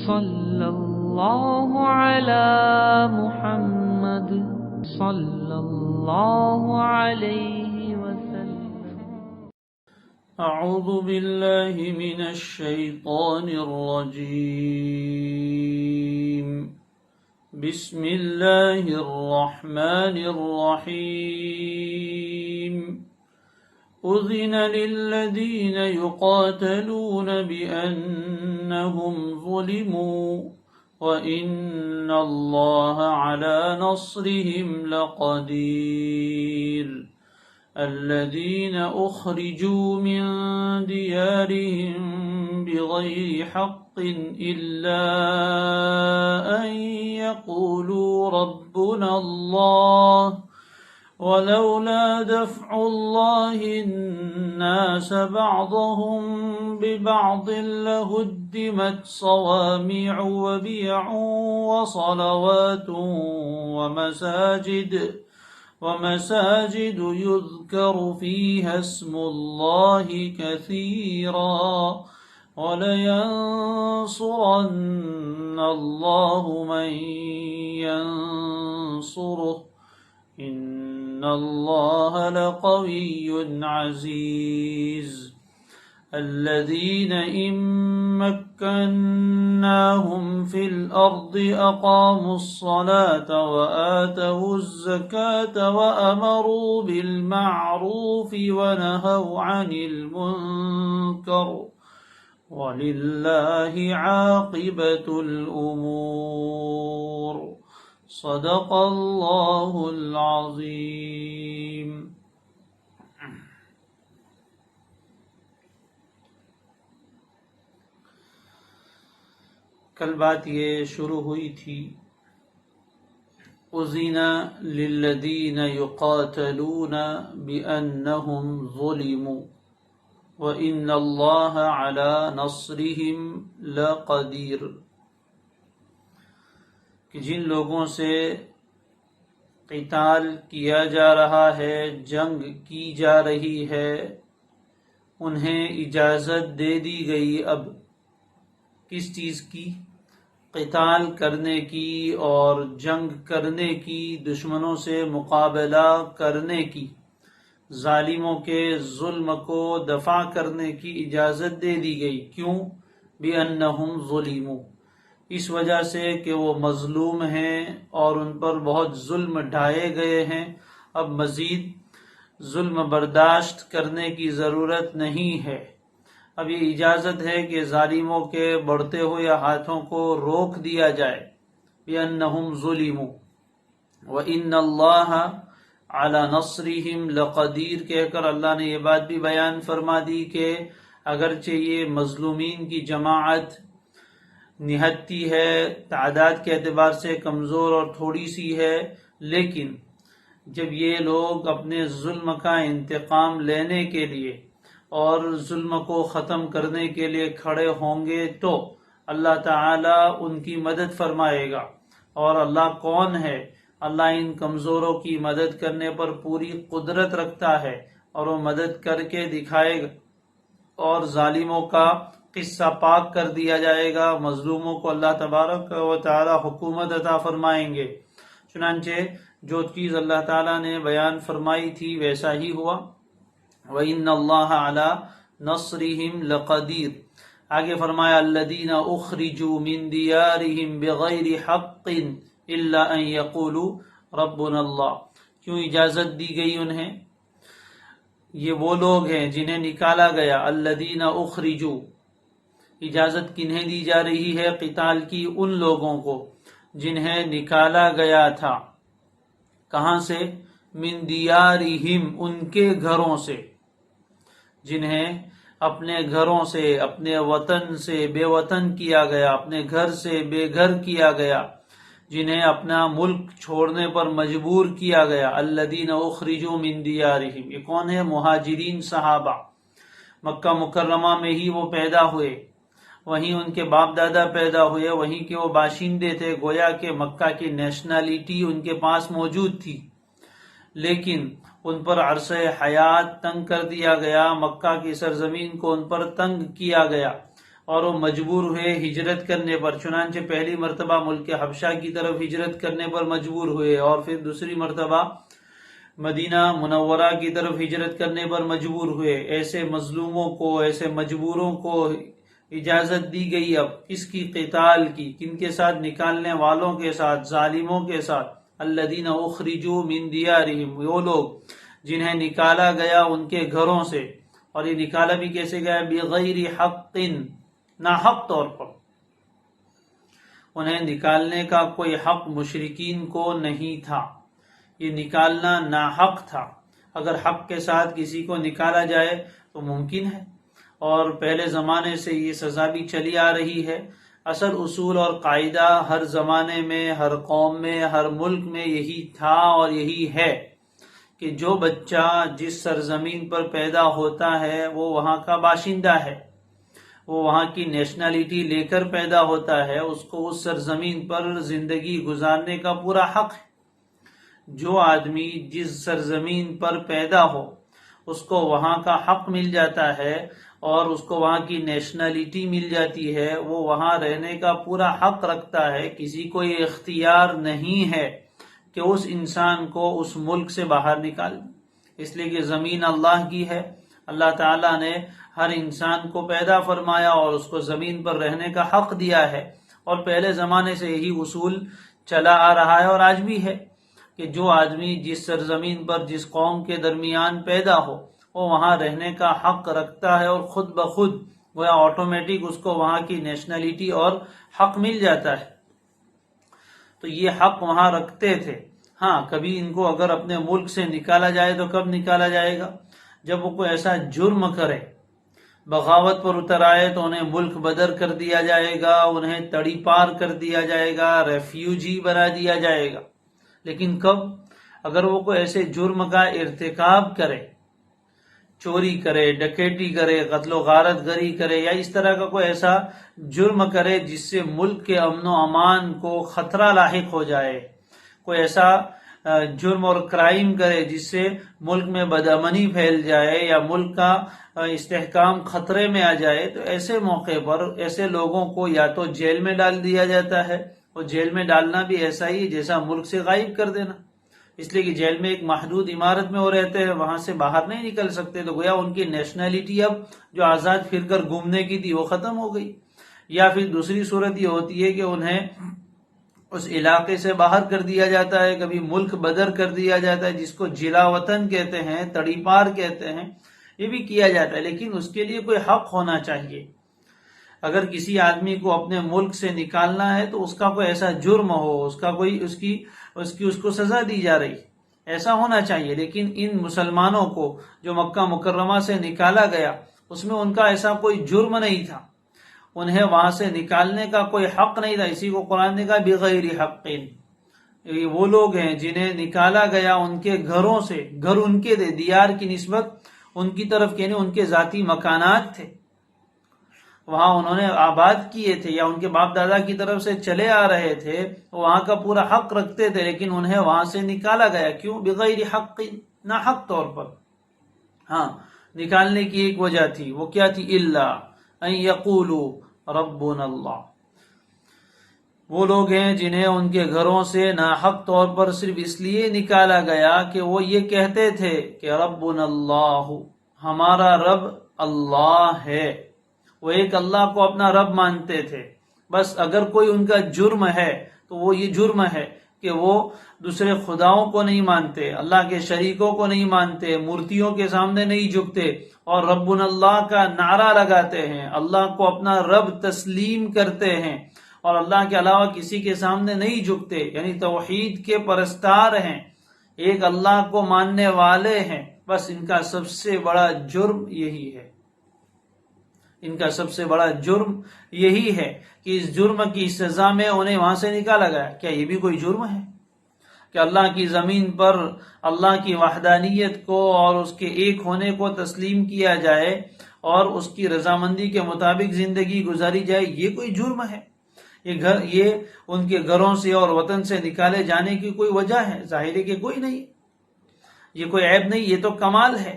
صلی اللہ علی محمد صلی اللہ علیہ وسلم۔ اعوذ باللہ من الشیطان الرجیم، بسم اللہ الرحمن الرحیم۔ اذن للذین یقاتلون بأنہم ظلموا وإن اللہ علی نصرہم لقدیر۔ الذين أخرجوا من ديارهم بغير حق إلا أن يقولوا ربنا الله ولولا دفع الله الناس بعضهم ببعض لهدمت صوامع وبيع وصلوات ومساجد يذكر فيها اسم الله كثيرا ولينصرن الله من ينصره إن الله لقوي عزيز۔ الذين إن مكناهم في الأرض أقاموا الصلاة وآتوا الزكاة وأمروا بالمعروف ونهوا عن المنكر ولله عاقبة الأمور۔ صدق اللہ العظیم۔ کل بات یہ شروع ہوئی تھی، اذن للذین یقاتلون بأنہم ظلموا وإن اللہ علی نصرہم لقدیر، کہ جن لوگوں سے قتال کیا جا رہا ہے، جنگ کی جا رہی ہے، انہیں اجازت دے دی گئی اب کس چیز کی؟ قتال کرنے کی اور جنگ کرنے کی، دشمنوں سے مقابلہ کرنے کی، ظالموں کے ظلم کو دفع کرنے کی اجازت دے دی گئی۔ کیوں؟ بِأَنَّهُمْ ظُلِمُوا، اس وجہ سے کہ وہ مظلوم ہیں اور ان پر بہت ظلم ڈھائے گئے ہیں، اب مزید ظلم برداشت کرنے کی ضرورت نہیں ہے۔ اب یہ اجازت ہے کہ ظالموں کے بڑھتے ہوئے ہاتھوں کو روک دیا جائے۔ بِأَنَّهُمْ ظُلِمُوا وَإِنَّ اللَّهَ عَلَى نَصْرِهِمْ لَقَدِيرٌ، کہہ کر اللہ نے یہ بات بھی بیان فرما دی کہ اگرچہ یہ مظلومین کی جماعت نہتی ہے، تعداد کے اعتبار سے کمزور اور تھوڑی سی ہے، لیکن جب یہ لوگ اپنے ظلم کا انتقام لینے کے لیے اور ظلم کو ختم کرنے کے لیے کھڑے ہوں گے تو اللہ تعالی ان کی مدد فرمائے گا۔ اور اللہ کون ہے؟ اللہ ان کمزوروں کی مدد کرنے پر پوری قدرت رکھتا ہے اور وہ مدد کر کے دکھائے گا، اور ظالموں کا قصہ پاک کر دیا جائے گا، مظلوموں کو اللہ تبارک و تعالی حکومت عطا فرمائیں گے۔ چنانچہ جو چیز اللہ تعالی نے بیان فرمائی تھی ویسا ہی ہوا۔ وَإِنَّ اللَّهَ عَلَى نَصْرِهِمْ لَقَدِيرٌ، آگے فرمایا الَّذِينَ أُخْرِجُوا مِن دِيَارِهِمْ بِغَيْرِ حَقٍّ إِلَّا أَن يَقُولُوا رَبُّنَا اللَّهُ، کیوں اجازت دی گئی انہیں؟ یہ وہ لوگ ہیں جنہیں نکالا گیا، الَّذِينَ أُخْرِجُوا، اجازت کنہیں دی جا رہی ہے قتال کی؟ ان لوگوں کو جنہیں نکالا گیا تھا۔ کہاں سے؟ من دیارہم، ان کے گھروں سے، جنہیں اپنے گھروں سے، اپنے وطن سے بے وطن کیا گیا، اپنے گھر سے بے گھر کیا گیا، جنہیں اپنا ملک چھوڑنے پر مجبور کیا گیا۔ الذین اخرجوا من دیارہم، یہ کون ہے؟ مہاجرین صحابہ، مکہ مکرمہ میں ہی وہ پیدا ہوئے، وہیں ان کے باپ دادا پیدا ہوئے، وہیں کے وہ باشندے تھے، گویا کہ مکہ کی نیشنلٹی ان کے پاس موجود تھی، لیکن ان پر عرصہ حیات تنگ کر دیا گیا، مکہ کی سرزمین کو ان پر تنگ کیا گیا، اور وہ مجبور ہوئے ہجرت کرنے پر، چنانچہ پہلی مرتبہ ملک حبشہ کی طرف ہجرت کرنے پر مجبور ہوئے، اور پھر دوسری مرتبہ مدینہ منورہ کی طرف ہجرت کرنے پر مجبور ہوئے۔ ایسے مظلوموں کو، ایسے مجبوروں کو اجازت دی گئی اب کس کی؟ قتال کی۔ کن کے ساتھ؟ نکالنے والوں کے ساتھ، ظالموں کے ساتھ۔ الذین اخرجوا من دیارہم، وہ لوگ جنہیں نکالا گیا ان کے گھروں سے، اور یہ نکالا بھی کیسے گیا؟ بغیر حق، ناحق طور پر۔ انہیں نکالنے کا کوئی حق مشرکین کو نہیں تھا، یہ نکالنا ناحق تھا۔ اگر حق کے ساتھ کسی کو نکالا جائے تو ممکن ہے، اور پہلے زمانے سے یہ سزا بھی چلی آ رہی ہے۔ اصل اصول اور قاعدہ ہر زمانے میں، ہر قوم میں، ہر ملک میں یہی تھا اور یہی ہے کہ جو بچہ جس سرزمین پر پیدا ہوتا ہے وہ وہاں کا باشندہ ہے، وہ وہاں کی نیشنلٹی لے کر پیدا ہوتا ہے، اس کو اس سرزمین پر زندگی گزارنے کا پورا حق ہے۔ جو آدمی جس سرزمین پر پیدا ہو اس کو وہاں کا حق مل جاتا ہے، اور اس کو وہاں کی نیشنلٹی مل جاتی ہے، وہ وہاں رہنے کا پورا حق رکھتا ہے۔ کسی کو یہ اختیار نہیں ہے کہ اس انسان کو اس ملک سے باہر نکال، اس لیے کہ زمین اللہ کی ہے۔ اللہ تعالیٰ نے ہر انسان کو پیدا فرمایا اور اس کو زمین پر رہنے کا حق دیا ہے، اور پہلے زمانے سے یہی اصول چلا آ رہا ہے اور آج بھی ہے کہ جو آدمی جس سرزمین پر، جس قوم کے درمیان پیدا ہو وہ وہاں رہنے کا حق رکھتا ہے، اور خود بخود وہ آٹومیٹک اس کو وہاں کی نیشنلٹی اور حق مل جاتا ہے۔ تو یہ حق وہاں رکھتے تھے۔ ہاں، کبھی ان کو اگر اپنے ملک سے نکالا جائے تو کب نکالا جائے گا؟ جب وہ کوئی ایسا جرم کرے، بغاوت پر اتر آئے تو انہیں ملک بدر کر دیا جائے گا، انہیں تڑی پار کر دیا جائے گا، ریفیوجی بنا دیا جائے گا۔ لیکن کب؟ اگر وہ کوئی ایسے جرم کا ارتکاب کرے، چوری کرے، ڈکیٹی کرے، قتل و غارت گری کرے، یا اس طرح کا کوئی ایسا جرم کرے جس سے ملک کے امن و امان کو خطرہ لاحق ہو جائے، کوئی ایسا جرم اور کرائم کرے جس سے ملک میں بدامنی پھیل جائے یا ملک کا استحکام خطرے میں آ جائے، تو ایسے موقع پر ایسے لوگوں کو یا تو جیل میں ڈال دیا جاتا ہے، اور جیل میں ڈالنا بھی ایسا ہی جیسا ملک سے غائب کر دینا، اس لیے کہ جیل میں ایک محدود عمارت میں وہ رہتے ہیں، وہاں سے باہر نہیں نکل سکتے، تو گویا ان کی نیشنلٹی اب جو آزاد پھر کر گھومنے کی تھی وہ ختم ہو گئی۔ یا پھر دوسری صورت یہ ہوتی ہے کہ انہیں اس علاقے سے باہر کر دیا جاتا ہے، کبھی ملک بدر کر دیا جاتا ہے، جس کو جلا وطن کہتے ہیں، تڑی پار کہتے ہیں، یہ بھی کیا جاتا ہے۔ لیکن اس کے لیے کوئی حق ہونا چاہیے۔ اگر کسی آدمی کو اپنے ملک سے نکالنا ہے تو اس کا کوئی ایسا جرم ہو، اس کا کوئی اس کو سزا دی جا رہی، ایسا ہونا چاہیے۔ لیکن ان مسلمانوں کو جو مکہ مکرمہ سے نکالا گیا، اس میں ان کا ایسا کوئی جرم نہیں تھا، انہیں وہاں سے نکالنے کا کوئی حق نہیں تھا۔ اسی کو قرآن نے کہا بغیر حق۔ وہ لوگ ہیں جنہیں نکالا گیا ان کے گھروں سے، گھر ان کے تھے، دیار کی نسبت ان کی طرف، یعنی ان کے ذاتی مکانات تھے، وہاں انہوں نے آباد کیے تھے یا ان کے باپ دادا کی طرف سے چلے آ رہے تھے، وہاں کا پورا حق رکھتے تھے، لیکن انہیں وہاں سے نکالا گیا۔ کیوں؟ بغیر حق، ناحق طور پر۔ ہاں، نکالنے کی ایک وجہ تھی، وہ کیا تھی؟ الا ان یقولوا ربنا اللہ۔ وہ لوگ ہیں جنہیں ان کے گھروں سے ناحق طور پر صرف اس لیے نکالا گیا کہ وہ یہ کہتے تھے کہ ربنا اللہ، ہمارا رب اللہ ہے۔ وہ ایک اللہ کو اپنا رب مانتے تھے۔ بس اگر کوئی ان کا جرم ہے تو وہ یہ جرم ہے کہ وہ دوسرے خداؤں کو نہیں مانتے، اللہ کے شریکوں کو نہیں مانتے، مورتیوں کے سامنے نہیں جھکتے، اور ربنا اللہ کا نعرہ لگاتے ہیں، اللہ کو اپنا رب تسلیم کرتے ہیں، اور اللہ کے علاوہ کسی کے سامنے نہیں جھکتے، یعنی توحید کے پرستار ہیں، ایک اللہ کو ماننے والے ہیں۔ بس ان کا سب سے بڑا جرم یہی ہے، ان کا سب سے بڑا جرم یہی ہے کہ اس جرم کی سزا میں انہیں وہاں سے نکالا گیا۔ کیا یہ بھی کوئی جرم ہے کہ اللہ کی زمین پر اللہ کی وحدانیت کو اور اس کے ایک ہونے کو تسلیم کیا جائے اور اس کی رضامندی کے مطابق زندگی گزاری جائے؟ یہ کوئی جرم ہے؟ یہ ان کے گھروں سے اور وطن سے نکالے جانے کی کوئی وجہ ہے؟ ظاہر ہے کہ کوئی نہیں، یہ کوئی عیب نہیں، یہ تو کمال ہے۔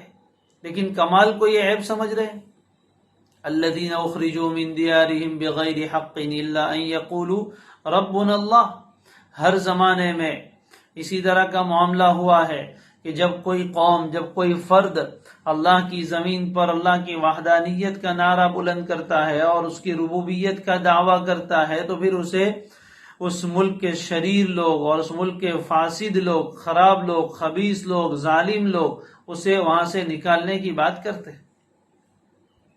لیکن کمال کو یہ عیب سمجھ رہے ہیں۔ الذین اخرجوا من دیارہم بغیر حق الا ان یقولوا ربنا اللہ. ہر زمانے میں اسی طرح کا معاملہ ہوا ہے کہ جب کوئی قوم، جب کوئی فرد اللہ کی زمین پر اللہ کی وحدانیت کا نعرہ بلند کرتا ہے اور اس کی ربوبیت کا دعویٰ کرتا ہے، تو پھر اسے اس ملک کے شریر لوگ اور اس ملک کے فاسد لوگ، خراب لوگ، خبیث لوگ، ظالم لوگ اسے وہاں سے نکالنے کی بات کرتے ہیں.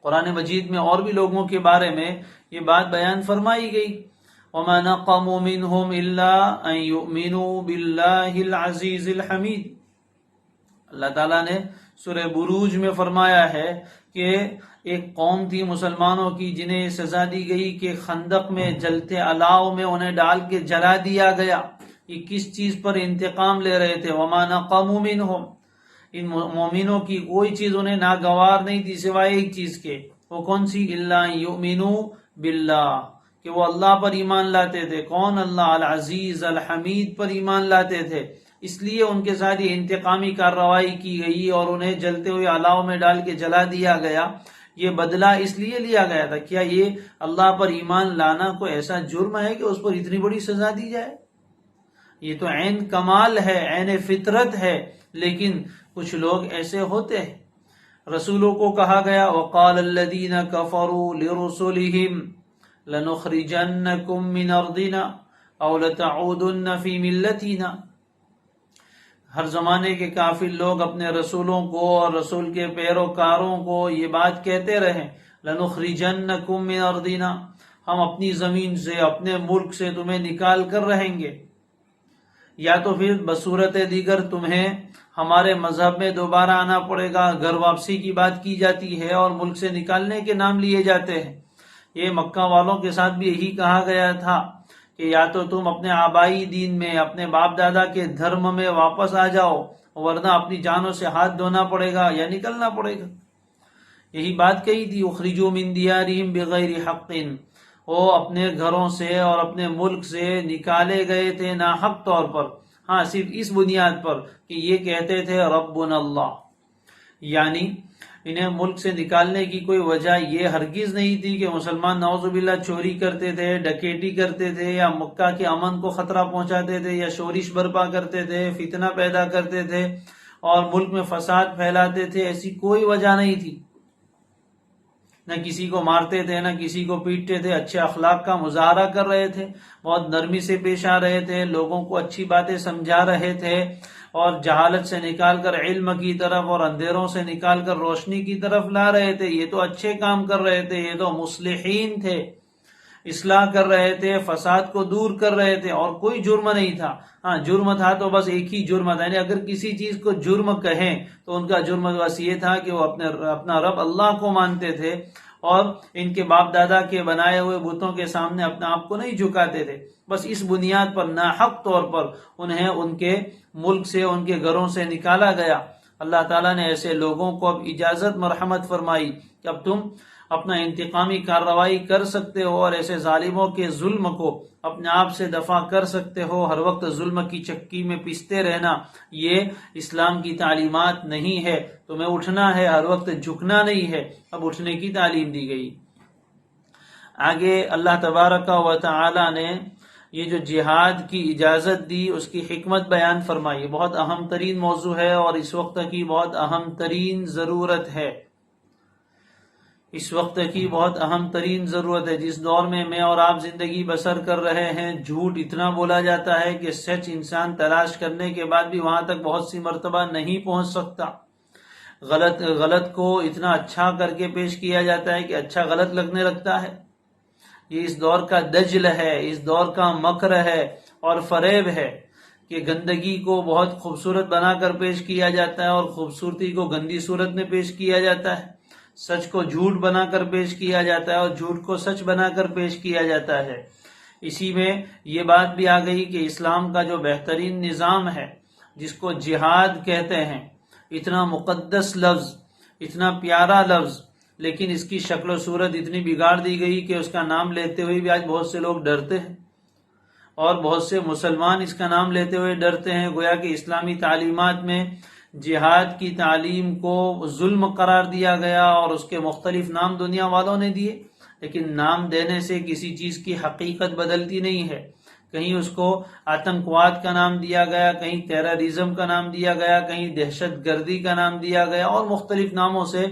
قرآن مجید میں اور بھی لوگوں کے بارے میں یہ بات بیان فرمائی گئی. وَمَا نَقَمُوا مِنْهُمْ إِلَّا أَن يُؤْمِنُوا بِاللَّهِ الْعَزِيزِ الْحَمِيدِ. اللہ تعالیٰ نے سورہ بروج میں فرمایا ہے کہ ایک قوم تھی مسلمانوں کی جنہیں سزا دی گئی کہ خندق میں جلتے الاؤ میں انہیں ڈال کے جلا دیا گیا. یہ کس چیز پر انتقام لے رہے تھے؟ وَمَا نَقَمُوا مِنْهُمْ. ان مومنوں کی کوئی چیز انہیں ناگوار نہیں تھی سوائے ایک چیز کے. وہ کون سی؟ إِلَّا أَن يُؤْمِنُوا بِاللَّهِ، کہ وہ اللہ پر ایمان لاتے تھے. کون؟ اللہ العزیز الحمید پر ایمان لاتے تھے. اس لیے ان کے ساتھ یہ انتقامی کارروائی کی گئی اور انہیں جلتے ہوئے الاؤ میں ڈال کے جلا دیا گیا. یہ بدلہ اس لیے لیا گیا تھا. کیا یہ اللہ پر ایمان لانا کوئی ایسا جرم ہے کہ اس پر اتنی بڑی سزا دی جائے؟ یہ تو عین کمال ہے، عین فطرت ہے. لیکن کچھ لوگ ایسے ہوتے ہیں. رسولوں کو کہا گیا وقال الذین کفروا لرسلهم لنخرجنکم من ارضنا او لتعودن فی ملتنا. ہر زمانے کے کافر لوگ اپنے رسولوں کو اور رسول کے پیروکاروں کو یہ بات کہتے رہے لنخرجنکم من ارضنا، ہم اپنی زمین سے، اپنے ملک سے تمہیں نکال کر رہیں گے، یا تو پھر بصورت دیگر تمہیں ہمارے مذہب میں دوبارہ آنا پڑے گا. گھر واپسی کی بات کی جاتی ہے اور ملک سے نکالنے کے نام لیے جاتے ہیں. یہ مکہ والوں کے ساتھ بھی یہی کہا گیا تھا کہ یا تو تم اپنے آبائی دین میں، اپنے باپ دادا کے دھرم میں واپس آ جاؤ، ورنہ اپنی جانوں سے ہاتھ دھونا پڑے گا یا نکلنا پڑے گا. یہی بات کہی تھی اخرجوا من دیارہم بغیر حق. وہ اپنے گھروں سے اور اپنے ملک سے نکالے گئے تھے ناحق طور پر. ہاں، صرف اس بنیاد پر کہ یہ کہتے تھے ربنا اللہ. یعنی انہیں ملک سے نکالنے کی کوئی وجہ یہ ہرگز نہیں تھی کہ مسلمان نعوذ باللہ چوری کرتے تھے، ڈکیٹی کرتے تھے، یا مکہ کے امن کو خطرہ پہنچاتے تھے، یا شورش برپا کرتے تھے، فتنہ پیدا کرتے تھے اور ملک میں فساد پھیلاتے تھے. ایسی کوئی وجہ نہیں تھی. نہ کسی کو مارتے تھے، نہ کسی کو پیٹتے تھے. اچھے اخلاق کا مظاہرہ کر رہے تھے، بہت نرمی سے پیش آ رہے تھے، لوگوں کو اچھی باتیں سمجھا رہے تھے، اور جہالت سے نکال کر علم کی طرف اور اندھیروں سے نکال کر روشنی کی طرف لا رہے تھے. یہ تو اچھے کام کر رہے تھے، یہ تو مصلحین تھے، اصلاح کر رہے تھے، فساد کو دور کر رہے تھے، اور کوئی جرم نہیں تھا. ہاں، جرم تھا تو بس ایک ہی جرم تھا. یعنی اگر کسی چیز کو جرم کہیں تو ان کا جرم بس یہ تھا کہ وہ اپنا رب اللہ کو مانتے تھے اور ان کے باپ دادا کے بنائے ہوئے بتوں کے سامنے اپنے آپ کو نہیں جھکاتے تھے. بس اس بنیاد پر ناحق طور پر انہیں ان کے ملک سے، ان کے گھروں سے نکالا گیا. اللہ تعالیٰ نے ایسے لوگوں کو اب اجازت مرحمت فرمائی کہ اب تم اپنا انتقامی کارروائی کر سکتے ہو اور ایسے ظالموں کے ظلم کو اپنے آپ سے دفع کر سکتے ہو. ہر وقت ظلم کی چکی میں پیستے رہنا یہ اسلام کی تعلیمات نہیں ہے. تمہیں اٹھنا ہے، ہر وقت جھکنا نہیں ہے. اب اٹھنے کی تعلیم دی گئی. آگے اللہ تبارک و تعالی نے یہ جو جہاد کی اجازت دی اس کی حکمت بیان فرمائی. بہت اہم ترین موضوع ہے اور اس وقت کی بہت اہم ترین ضرورت ہے. اس وقت کی بہت اہم ترین ضرورت ہے. جس دور میں اور آپ زندگی بسر کر رہے ہیں، جھوٹ اتنا بولا جاتا ہے کہ سچ انسان تلاش کرنے کے بعد بھی وہاں تک بہت سی مرتبہ نہیں پہنچ سکتا. غلط کو اتنا اچھا کر کے پیش کیا جاتا ہے کہ اچھا غلط لگنے لگتا ہے. یہ اس دور کا دجل ہے، اس دور کا مکر ہے اور فریب ہے کہ گندگی کو بہت خوبصورت بنا کر پیش کیا جاتا ہے اور خوبصورتی کو گندی صورت میں پیش کیا جاتا ہے. سچ کو جھوٹ بنا کر پیش کیا جاتا ہے اور جھوٹ کو سچ بنا کر پیش کیا جاتا ہے. اسی میں یہ بات بھی آ گئی کہ اسلام کا جو بہترین نظام ہے جس کو جہاد کہتے ہیں، اتنا مقدس لفظ، اتنا پیارا لفظ، لیکن اس کی شکل و صورت اتنی بگاڑ دی گئی کہ اس کا نام لیتے ہوئے بھی آج بہت سے لوگ ڈرتے ہیں اور بہت سے مسلمان اس کا نام لیتے ہوئے ڈرتے ہیں. گویا کہ اسلامی تعلیمات میں جہاد کی تعلیم کو ظلم قرار دیا گیا اور اس کے مختلف نام دنیا والوں نے دیے، لیکن نام دینے سے کسی چیز کی حقیقت بدلتی نہیں ہے۔ کہیں اس کو آتنکواد کا نام دیا گیا، کہیں ٹیررزم کا نام دیا گیا، کہیں دہشت گردی کا نام دیا گیا، اور مختلف ناموں سے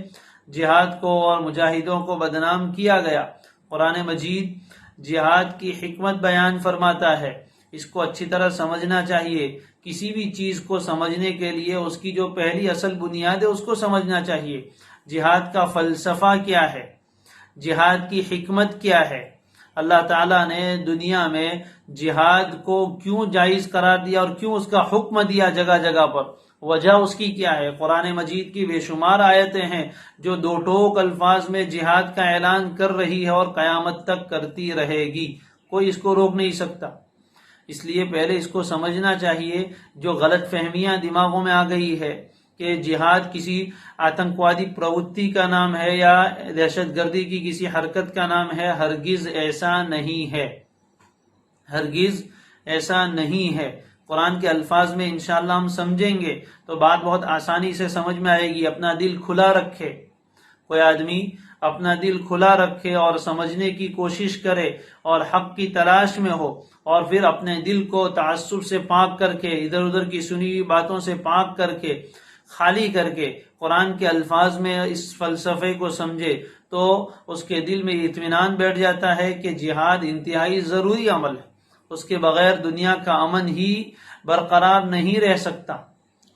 جہاد کو اور مجاہدوں کو بدنام کیا گیا۔ قرآن مجید جہاد کی حکمت بیان فرماتا ہے، اس کو اچھی طرح سمجھنا چاہیے۔ کسی بھی چیز کو سمجھنے کے لیے اس کی جو پہلی اصل بنیاد ہے اس کو سمجھنا چاہیے۔ جہاد کا فلسفہ کیا ہے، جہاد کی حکمت کیا ہے، اللہ تعالیٰ نے دنیا میں جہاد کو کیوں جائز قرار دیا اور کیوں اس کا حکم دیا جگہ جگہ پر، وجہ اس کی کیا ہے۔ قرآن مجید کی بے شمار آیتیں ہیں جو دو ٹوک الفاظ میں جہاد کا اعلان کر رہی ہے اور قیامت تک کرتی رہے گی، کوئی اس کو روک نہیں سکتا۔ اس لیے پہلے اس کو سمجھنا چاہیے۔ جو غلط فہمیاں دماغوں میں آ گئی ہے کہ جہاد کسی آتنکوادی پروتی کا نام ہے یا دہشت گردی کی کسی حرکت کا نام ہے، ہرگز ایسا نہیں ہے، ہرگز ایسا نہیں ہے۔ قرآن کے الفاظ میں انشاءاللہ ہم سمجھیں گے تو بات بہت آسانی سے سمجھ میں آئے گی۔ اپنا دل کھلا رکھے، کوئی آدمی اپنا دل کھلا رکھے اور سمجھنے کی کوشش کرے اور حق کی تلاش میں ہو، اور پھر اپنے دل کو تعصب سے پاک کر کے، ادھر ادھر کی سنی ہوئی باتوں سے پاک کر کے، خالی کر کے قرآن کے الفاظ میں اس فلسفے کو سمجھے تو اس کے دل میں اطمینان بیٹھ جاتا ہے کہ جہاد انتہائی ضروری عمل ہے، اس کے بغیر دنیا کا امن ہی برقرار نہیں رہ سکتا۔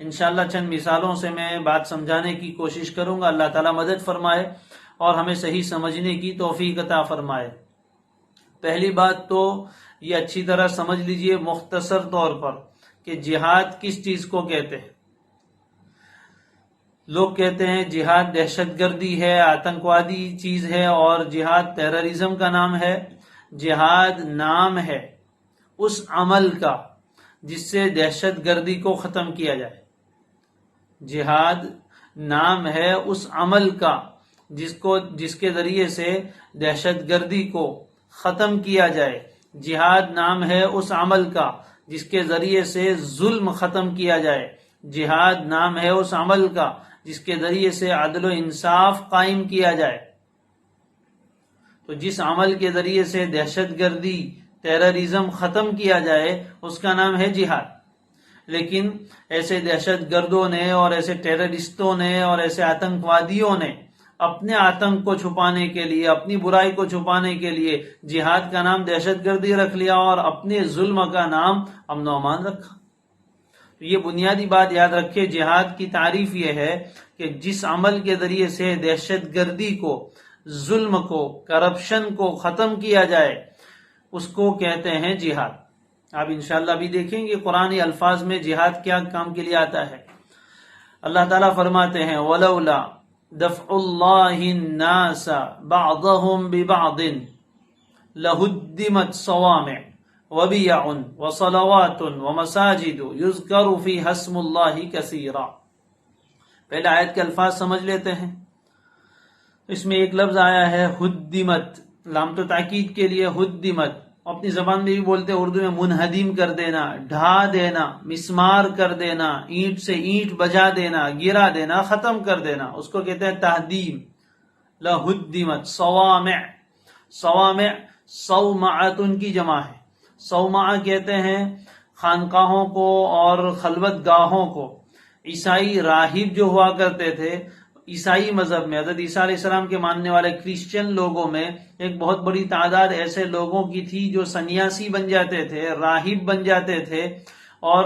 انشاءاللہ چند مثالوں سے میں بات سمجھانے کی کوشش کروں گا۔ اللہ تعالیٰ مدد فرمائے اور ہمیں صحیح سمجھنے کی توفیق عطا فرمائے۔ پہلی بات تو یہ اچھی طرح سمجھ لیجئے مختصر طور پر کہ جہاد کس چیز کو کہتے ہیں۔ لوگ کہتے ہیں جہاد دہشت گردی ہے، آتنکوادی چیز ہے، اور جہاد ٹیررزم کا نام ہے۔ جہاد نام ہے اس عمل کا جس سے دہشت گردی کو ختم کیا جائے۔ جہاد نام ہے اس عمل کا جس کے ذریعے سے دہشت گردی کو ختم کیا جائے۔ جہاد نام ہے اس عمل کا جس کے ذریعے سے ظلم ختم کیا جائے۔ جہاد نام ہے اس عمل کا جس کے ذریعے سے عدل و انصاف قائم کیا جائے۔ تو جس عمل کے ذریعے سے دہشت گردی، ٹیررزم ختم کیا جائے اس کا نام ہے جہاد۔ لیکن ایسے دہشت گردوں نے اور ایسے ٹیررسٹوں نے اور ایسے آتنکوادیوں نے اپنے آتنک کو چھپانے کے لیے، اپنی برائی کو چھپانے کے لیے جہاد کا نام دہشت گردی رکھ لیا اور اپنے ظلم کا نام امن و امان رکھا۔ یہ بنیادی بات یاد رکھے، جہاد کی تعریف یہ ہے کہ جس عمل کے ذریعے سے دہشت گردی کو، ظلم کو، کرپشن کو ختم کیا جائے اس کو کہتے ہیں جہاد۔ آپ انشاءاللہ بھی دیکھیں گے قرآنی الفاظ میں جہاد کیا کام کے لیے آتا ہے۔ اللہ تعالیٰ فرماتے ہیں وَلَوْلَا دَفْعُ اللَّهِ النَّاسَ بَعْضَهُمْ بِبَعْضٍ لَهُدِّمَتْ صَوَامِعُ وَبِيَعٌ وَصَلَوَاتٌ وَمَسَاجِدُ يُذْكَرُ فِيهَا اسْمُ اللَّهِ كَثِيرًا۔ پہلے آیت کے الفاظ سمجھ لیتے ہیں۔ اس میں ایک لفظ آیا ہے ہدمت، لام تو تاکید کے لیے ہدمت، اپنی زبان میں بھی بولتے ہیں اردو میں منہدم کر دینا، ڈھا دینا، مسمار کر دینا، اینٹ سے اینٹ بجا دینا، گرا دینا، ختم کر دینا، اس کو کہتے ہیں تہدیم۔ لہدمت صوامع، صوامع صومعۃ کی جمع ہے۔ صومعہ کہتے ہیں خانقاہوں کو اور خلوت گاہوں کو۔ عیسائی راہب جو ہوا کرتے تھے عیسائی مذہب میں، حضرت عیسیٰ علیہ السلام کے ماننے والے کرسچن لوگوں میں ایک بہت بڑی تعداد ایسے لوگوں کی تھی جو سنیاسی بن جاتے تھے، راہب بن جاتے تھے، اور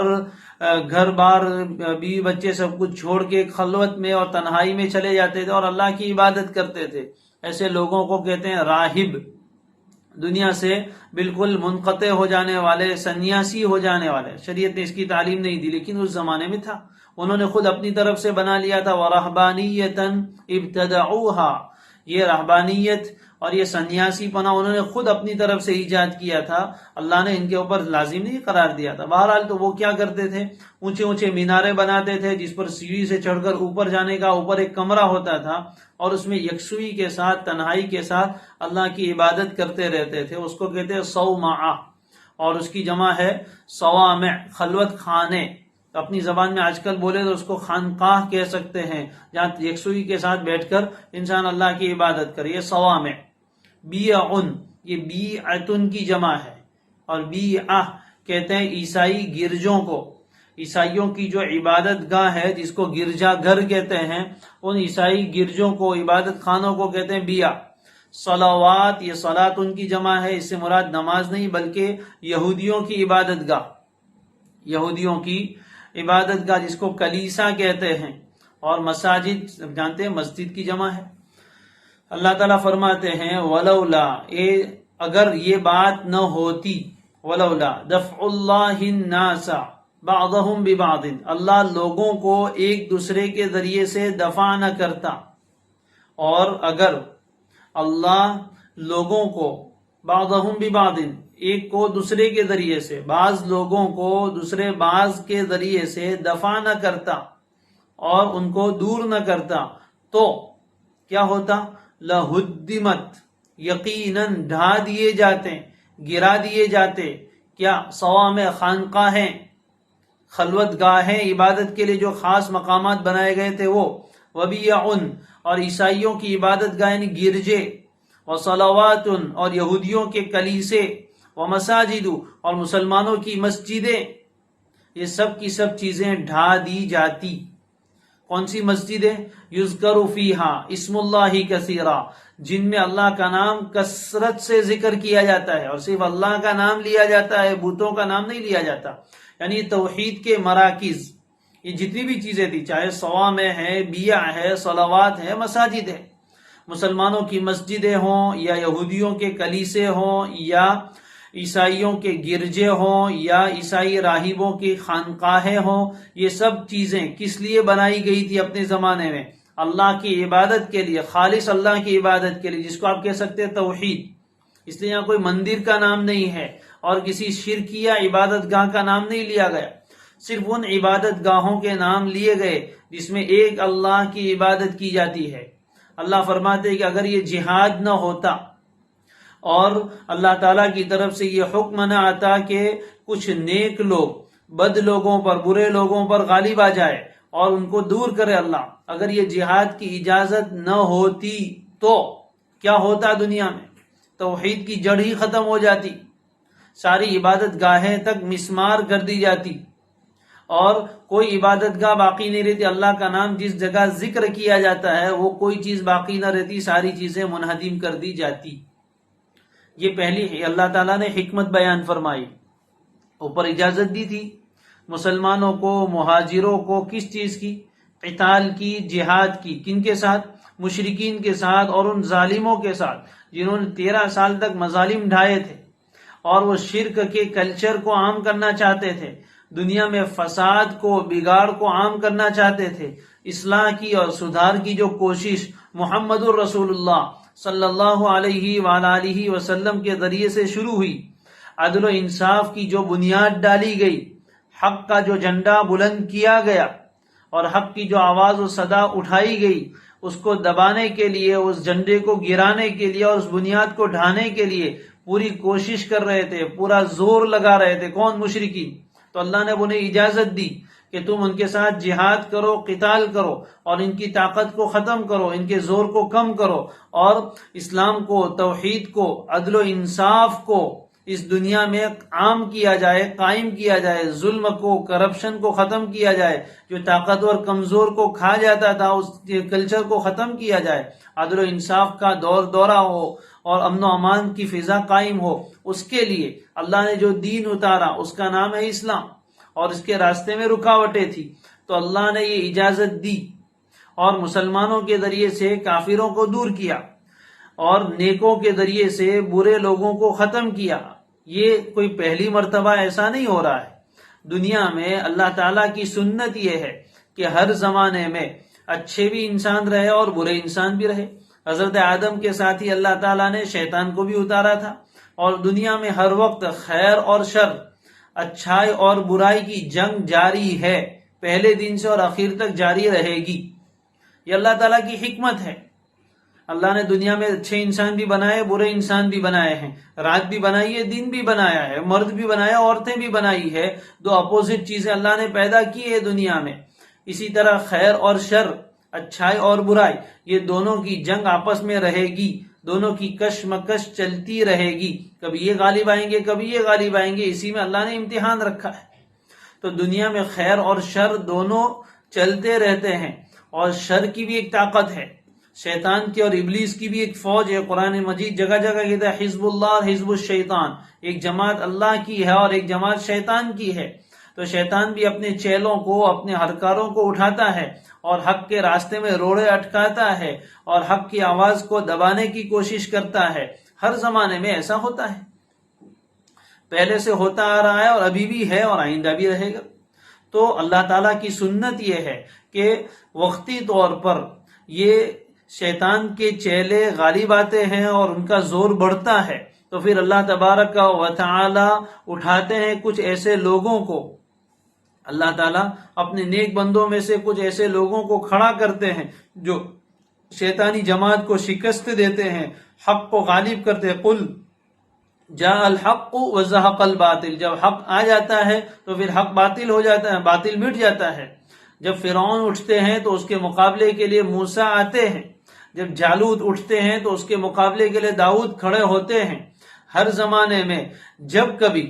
گھر بار بیوی بچے سب کچھ چھوڑ کے خلوت میں اور تنہائی میں چلے جاتے تھے اور اللہ کی عبادت کرتے تھے۔ ایسے لوگوں کو کہتے ہیں راہب، دنیا سے بالکل منقطع ہو جانے والے، سنیاسی ہو جانے والے۔ شریعت نے اس کی تعلیم نہیں دی لیکن اس زمانے میں تھا، انہوں نے خود اپنی طرف سے بنا لیا تھا۔ وَرَهْبَانِيَّةً ابْتَدَعُوهَا، یہ رہبانیت اور یہ سنیاسی پنا انہوں نے خود اپنی طرف سے ایجاد کیا تھا، اللہ نے ان کے اوپر لازم نہیں قرار دیا تھا۔ بہرحال تو وہ کیا کرتے تھے، اونچے اونچے مینارے بناتے تھے جس پر سیڑھی سے چڑھ کر اوپر جانے کا اوپر ایک کمرہ ہوتا تھا، اور اس میں یکسوئی کے ساتھ، تنہائی کے ساتھ اللہ کی عبادت کرتے رہتے تھے۔ اس کو کہتے ہیں صومعہ، اور اس کی جمع ہے صوامع، خلوت خانے۔ اپنی زبان میں آج کل بولے تو اس کو خانقاہ کہہ سکتے ہیں، جہاں یکسوئی کے ساتھ بیٹھ کر انسان اللہ کی عبادت کرے. یہ صوامع. بیعن، یہ بیعتن کی جمع ہے، اور بیعہ کہتے ہیں عیسائی گرجوں کو. عیسائیوں کی جو عبادت گاہ ہے جس کو گرجا گھر کہتے ہیں، ان عیسائی گرجوں کو، عبادت خانوں کو کہتے ہیں بیع. صلوات، یہ صلاۃ ان کی جمع ہے، اس سے مراد نماز نہیں بلکہ یہودیوں کی عبادت گاہ. یہودیوں کی عبادت گاہ جس کو کلیسا کہتے ہیں. اور مساجد جانتے ہیں مسجد کی جمع ہے. اللہ تعالیٰ فرماتے ہیں ولولا، اگر یہ بات نہ ہوتی، ولولا دفع اللہ الناس بعضهم ببعض، اللہ لوگوں کو ایک دوسرے کے ذریعے سے دفع نہ کرتا، اور اگر اللہ لوگوں کو بعضهم ببعض، ایک کو دوسرے کے ذریعے سے، بعض لوگوں کو دوسرے بعض کے ذریعے سے دفع نہ کرتا اور ان کو دور نہ کرتا، تو کیا ہوتا؟ لہدمت، یقیناً ڈھا دیے جاتے، گرا دیے جاتے. کیا؟ صوامع، خانقاہیں، خلوت گاہیں، عبادت کے لیے جو خاص مقامات بنائے گئے تھے وہ. وبیعن، اور عیسائیوں کی عبادت گاہ یعنی گرجے. وصلوات، اور یہودیوں کے کلیسے. ومساجد، اور مسلمانوں کی مسجدیں. یہ سب کی سب چیزیں ڈھا دی جاتی. کون سی مسجدیں؟ یذکر فیہا اسم اللہ کثیرا، جن میں اللہ کا نام کثرت سے ذکر کیا جاتا ہے، اور صرف اللہ کا نام لیا جاتا ہے، بتوں کا نام نہیں لیا جاتا. یعنی توحید کے مراکز، یہ جتنی بھی چیزیں تھی، چاہے صوامع ہے، بیع ہے، صلوات ہے، مساجد ہے، مسلمانوں کی مسجدیں ہوں یا یہودیوں کے کلیسے ہوں یا عیسائیوں کے گرجے ہوں یا عیسائی راہبوں کی خانقاہیں ہوں، یہ سب چیزیں کس لیے بنائی گئی تھی اپنے زمانے میں؟ اللہ کی عبادت کے لیے، خالص اللہ کی عبادت کے لیے، جس کو آپ کہہ سکتے ہیں توحید. اس لیے یہاں کوئی مندر کا نام نہیں ہے اور کسی شرکیہ عبادت گاہ کا نام نہیں لیا گیا، صرف ان عبادت گاہوں کے نام لیے گئے جس میں ایک اللہ کی عبادت کی جاتی ہے. اللہ فرماتے ہیں کہ اگر یہ جہاد نہ ہوتا اور اللہ تعالیٰ کی طرف سے یہ حکم نہ آتا کہ کچھ نیک لوگ بد لوگوں پر، برے لوگوں پر غالب آ جائے اور ان کو دور کرے اللہ، اگر یہ جہاد کی اجازت نہ ہوتی تو کیا ہوتا؟ دنیا میں توحید کی جڑ ہی ختم ہو جاتی، ساری عبادت گاہیں تک مسمار کر دی جاتی اور کوئی عبادت گاہ باقی نہیں رہتی. اللہ کا نام جس جگہ ذکر کیا جاتا ہے وہ کوئی چیز باقی نہ رہتی، ساری چیزیں منہدم کر دی جاتی. یہ پہلی اللہ تعالیٰ نے حکمت بیان فرمائی. اوپر اجازت دی تھی مسلمانوں کو، مہاجروں کو، کس چیز کی؟ قتال کی، جہاد کی. کن کے ساتھ؟ مشرکین کے ساتھ اور ان ظالموں کے ساتھ جنہوں نے 13 سال تک مظالم ڈھائے تھے اور وہ شرک کے کلچر کو عام کرنا چاہتے تھے، دنیا میں فساد کو، بگاڑ کو عام کرنا چاہتے تھے. اصلاح کی اور سدھار کی جو کوشش محمد الرسول اللہ صلی اللہ علیہ وآلہ وسلم کے ذریعے سے شروع ہوئی، عدل و انصاف کی جو بنیاد ڈالی گئی، حق کا جو جھنڈا بلند کیا گیا اور حق کی جو آواز و صدا اٹھائی گئی، اس کو دبانے کے لیے، اس جھنڈے کو گرانے کے لیے اور اس بنیاد کو ڈھانے کے لیے پوری کوشش کر رہے تھے، پورا زور لگا رہے تھے. کون؟ مشرکین. تو اللہ نے انہیں اجازت دی کہ تم ان کے ساتھ جہاد کرو، قتال کرو اور ان کی طاقت کو ختم کرو، ان کے زور کو کم کرو اور اسلام کو، توحید کو، عدل و انصاف کو اس دنیا میں عام کیا جائے، قائم کیا جائے، ظلم کو، کرپشن کو ختم کیا جائے، جو طاقتور کمزور کو کھا جاتا تھا اس کلچر کو ختم کیا جائے، عدل و انصاف کا دورہ ہو اور امن و امان کی فضا قائم ہو. اس کے لیے اللہ نے جو دین اتارا اس کا نام ہے اسلام، اور اس کے راستے میں رکاوٹیں تھی تو اللہ نے یہ اجازت دی اور مسلمانوں کے ذریعے سے کافروں کو دور کیا اور نیکوں کے ذریعے سے برے لوگوں کو ختم کیا. یہ کوئی پہلی مرتبہ ایسا نہیں ہو رہا ہے. دنیا میں اللہ تعالیٰ کی سنت یہ ہے کہ ہر زمانے میں اچھے بھی انسان رہے اور برے انسان بھی رہے. حضرت آدم کے ساتھ ہی اللہ تعالیٰ نے شیطان کو بھی اتارا تھا، اور دنیا میں ہر وقت خیر اور شر، اچھائی اور برائی کی جنگ جاری ہے، پہلے دن سے اور آخر تک جاری رہے گی. یہ اللہ تعالیٰ کی حکمت ہے. اللہ نے دنیا میں اچھے انسان بھی بنائے، برے انسان بھی بنائے ہیں، رات بھی بنائی ہے، دن بھی بنایا ہے، مرد بھی بنایا، عورتیں بھی بنائی ہے، دو اپوزٹ چیزیں اللہ نے پیدا کی ہے دنیا میں۔ اسی طرح خیر اور شر، اچھائی اور برائی، یہ دونوں کی جنگ آپس میں رہے گی، دونوں کی کشمکش چلتی رہے گی، کبھی یہ غالب آئیں گے کبھی یہ غالب آئیں گے، اسی میں اللہ نے امتحان رکھا ہے۔ تو دنیا میں خیر اور شر دونوں چلتے رہتے ہیں، اور شر کی بھی ایک طاقت ہے، شیطان کی اور ابلیس کی بھی ایک فوج ہے۔ قرآن مجید جگہ جگہ کہتا ہے حزب اللہ اور حزب الشیطان، ایک جماعت اللہ کی ہے اور ایک جماعت شیطان کی ہے۔ تو شیطان بھی اپنے چیلوں کو، اپنے ہرکاروں کو اٹھاتا ہے اور حق کے راستے میں روڑے اٹکاتا ہے اور حق کی آواز کو دبانے کی کوشش کرتا ہے۔ ہر زمانے میں ایسا ہوتا ہے، پہلے سے ہوتا آ رہا ہے اور ابھی بھی ہے اور آئندہ بھی رہے گا۔ تو اللہ تعالیٰ کی سنت یہ ہے کہ وقتی طور پر یہ شیطان کے چیلے غالب آتے ہیں اور ان کا زور بڑھتا ہے، تو پھر اللہ تبارک و تعالی اٹھاتے ہیں کچھ ایسے لوگوں کو، اللہ تعالیٰ اپنے نیک بندوں میں سے کچھ ایسے لوگوں کو کھڑا کرتے ہیں جو شیطانی جماعت کو شکست دیتے ہیں، حق کو غالب کرتے ہیں۔ قل جاء الحق وزهق الباطل، جب حق آ جاتا ہے تو پھر حق باطل ہو جاتا ہے، باطل مٹ جاتا ہے۔ جب فرعون اٹھتے ہیں تو اس کے مقابلے کے لیے موسیٰ آتے ہیں، جب جالوت اٹھتے ہیں تو اس کے مقابلے کے لیے داؤد کھڑے ہوتے ہیں۔ ہر زمانے میں جب کبھی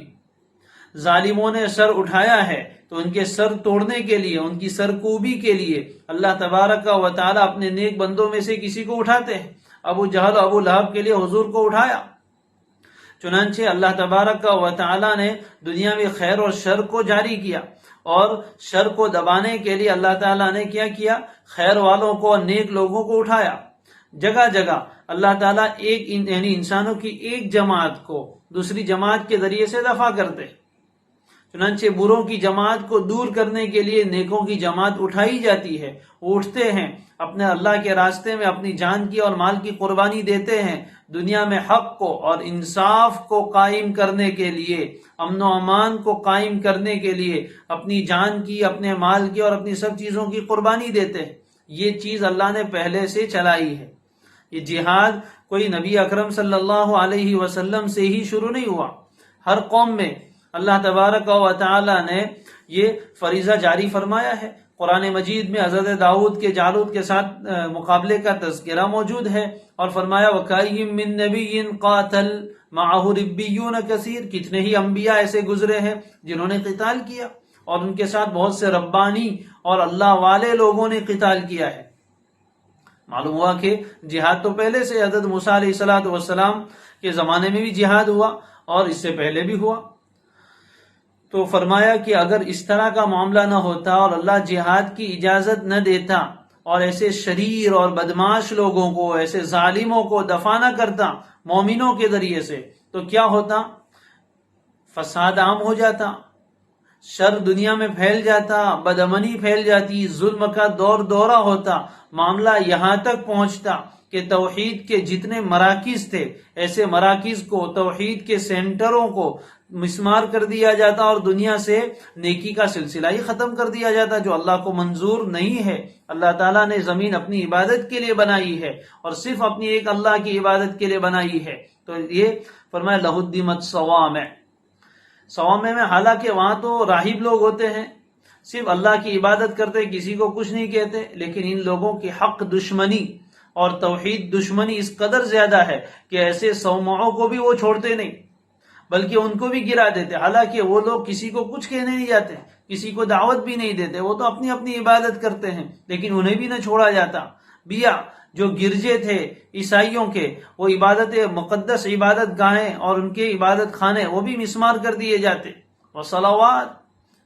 ظالموں نے سر اٹھایا ہے تو ان کے سر توڑنے کے لیے، ان کی سرکوبی کے لیے اللہ تبارک و تعالیٰ اپنے نیک بندوں میں سے کسی کو اٹھاتے ہیں۔ ابو جہل ابو لہب کے لیے حضور کو اٹھایا۔ چنانچہ اللہ تبارک و تعالیٰ نے دنیا میں خیر اور شر کو جاری کیا، اور شر کو دبانے کے لیے اللہ تعالیٰ نے کیا کیا؟ خیر والوں کو اور نیک لوگوں کو اٹھایا۔ جگہ جگہ اللہ تعالیٰ یعنی انسانوں کی ایک جماعت کو دوسری جماعت کے ذریعے سے دفع کرتے، چنانچہ بروں کی جماعت کو دور کرنے کے لیے نیکوں کی جماعت اٹھائی جاتی ہے، وہ اٹھتے ہیں، اپنے اللہ کے راستے میں اپنی جان کی اور مال کی قربانی دیتے ہیں، دنیا میں حق کو اور انصاف کو قائم کرنے کے لیے، امن و امان کو قائم کرنے کے لیے اپنی جان کی، اپنے مال کی اور اپنی سب چیزوں کی قربانی دیتے ہیں۔ یہ چیز اللہ نے پہلے سے چلائی ہے۔ یہ جہاد کوئی نبی اکرم صلی اللہ علیہ وسلم سے ہی شروع نہیں ہوا، ہر قوم میں اللہ تبارک و تعالی نے یہ فریضہ جاری فرمایا ہے۔ قرآن مجید میں حضرت داؤد کے جالوت کے ساتھ مقابلے کا تذکرہ موجود ہے، اور فرمایا وَكَأَيٍّ مِّن نَبِيٍّ قَاتَلَ مَعَهُ رِبِّيُّونَ كَثِيرٌ، کتنے ہی انبیاء ایسے گزرے ہیں جنہوں نے قتال کیا، اور ان کے ساتھ بہت سے ربانی اور اللہ والے لوگوں نے قتال کیا ہے۔ معلوم ہوا کہ جہاد تو پہلے سے حضرت موسیٰ علیہ السلام کے زمانے میں بھی جہاد ہوا اور اس سے پہلے بھی ہوا۔ تو فرمایا کہ اگر اس طرح کا معاملہ نہ ہوتا اور اللہ جہاد کی اجازت نہ دیتا اور ایسے شریر اور بدماش لوگوں کو، ایسے ظالموں کو دفع نہ کرتا مومنوں کے ذریعے سے، تو کیا ہوتا؟ فساد عام ہو جاتا، شر دنیا میں پھیل جاتا، بدامنی پھیل جاتی، ظلم کا دور دورہ ہوتا، معاملہ یہاں تک پہنچتا کہ توحید کے جتنے مراکز تھے، ایسے مراکز کو، توحید کے سینٹروں کو مسمار کر دیا جاتا اور دنیا سے نیکی کا سلسلہ ہی ختم کر دیا جاتا، جو اللہ کو منظور نہیں ہے۔ اللہ تعالیٰ نے زمین اپنی عبادت کے لیے بنائی ہے اور صرف اپنی ایک اللہ کی عبادت کے لیے بنائی ہے۔ تو یہ فرمایا لہدمت صوامع، صوامع میں حالانکہ وہاں تو راہب لوگ ہوتے ہیں، صرف اللہ کی عبادت کرتے، کسی کو کچھ نہیں کہتے، لیکن ان لوگوں کی حق دشمنی اور توحید دشمنی اس قدر زیادہ ہے کہ ایسے صومعوں کو بھی وہ چھوڑتے نہیں، بلکہ ان کو بھی گرا دیتے۔ حالانکہ وہ لوگ کسی کو کچھ کہنے نہیں جاتے، کسی کو دعوت بھی نہیں دیتے، وہ تو اپنی اپنی عبادت کرتے ہیں، لیکن انہیں بھی نہ چھوڑا جاتا۔ بیا جو گرجے تھے عیسائیوں کے، وہ عبادت مقدس عبادت گاہیں اور ان کے عبادت خانے وہ بھی مسمار کر دیے جاتے، اور صلوات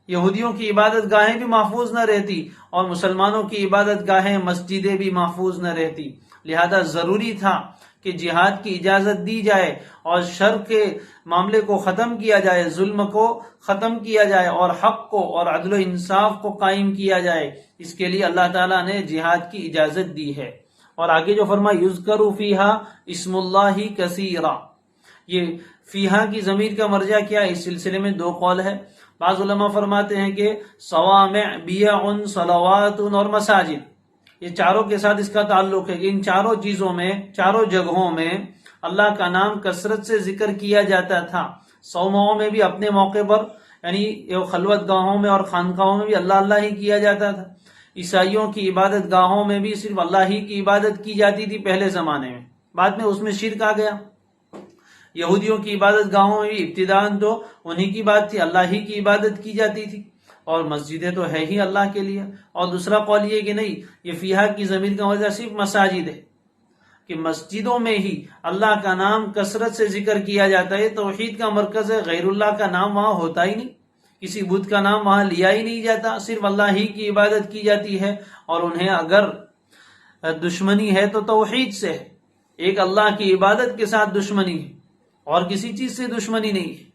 یہودیوں کی عبادت گاہیں بھی محفوظ نہ رہتی اور مسلمانوں کی عبادت گاہیں مسجدیں بھی محفوظ نہ رہتی۔ لہذا ضروری تھا کہ جہاد کی اجازت دی جائے اور شر کے معاملے کو ختم کیا جائے، ظلم کو ختم کیا جائے اور حق کو اور عدل و انصاف کو قائم کیا جائے۔ اس کے لیے اللہ تعالیٰ نے جہاد کی اجازت دی ہے۔ اور آگے جو فرمایا یذکر فیہا اسم اللہ کثیرا، یہ فیہا کی ضمیر کا مرجع کیا ہے؟ اس سلسلے میں دو قول ہے۔ بعض علماء فرماتے ہیں کہ صوامع، بیع، صلوات اور مساجد، یہ چاروں کے ساتھ اس کا تعلق ہے کہ ان چاروں چیزوں میں، چاروں جگہوں میں اللہ کا نام کثرت سے ذکر کیا جاتا تھا۔ صومعوں میں بھی اپنے موقع پر، یعنی خلوت گاہوں میں اور خانقاہوں میں بھی اللہ اللہ ہی کیا جاتا تھا۔ عیسائیوں کی عبادت گاہوں میں بھی صرف اللہ ہی کی عبادت کی جاتی تھی پہلے زمانے میں، بعد میں اس میں شرک آ گیا۔ یہودیوں کی عبادت گاہوں میں بھی ابتداءً تو انہی کی بات تھی، اللہ ہی کی عبادت کی جاتی تھی، اور مسجدیں تو ہے ہی اللہ کے لیے۔ اور دوسرا قول یہ کہ نہیں، یہ فیہا کی ضمیر کا وجہ صرف مساجد ہے، کہ مسجدوں میں ہی اللہ کا نام کثرت سے ذکر کیا جاتا ہے۔ توحید کا مرکز ہے، غیر اللہ کا نام وہاں ہوتا ہی نہیں، کسی بت کا نام وہاں لیا ہی نہیں جاتا، صرف اللہ ہی کی عبادت کی جاتی ہے۔ اور انہیں اگر دشمنی ہے تو توحید سے ہے، ایک اللہ کی عبادت کے ساتھ دشمنی ہے، اور کسی چیز سے دشمنی نہیں ہے۔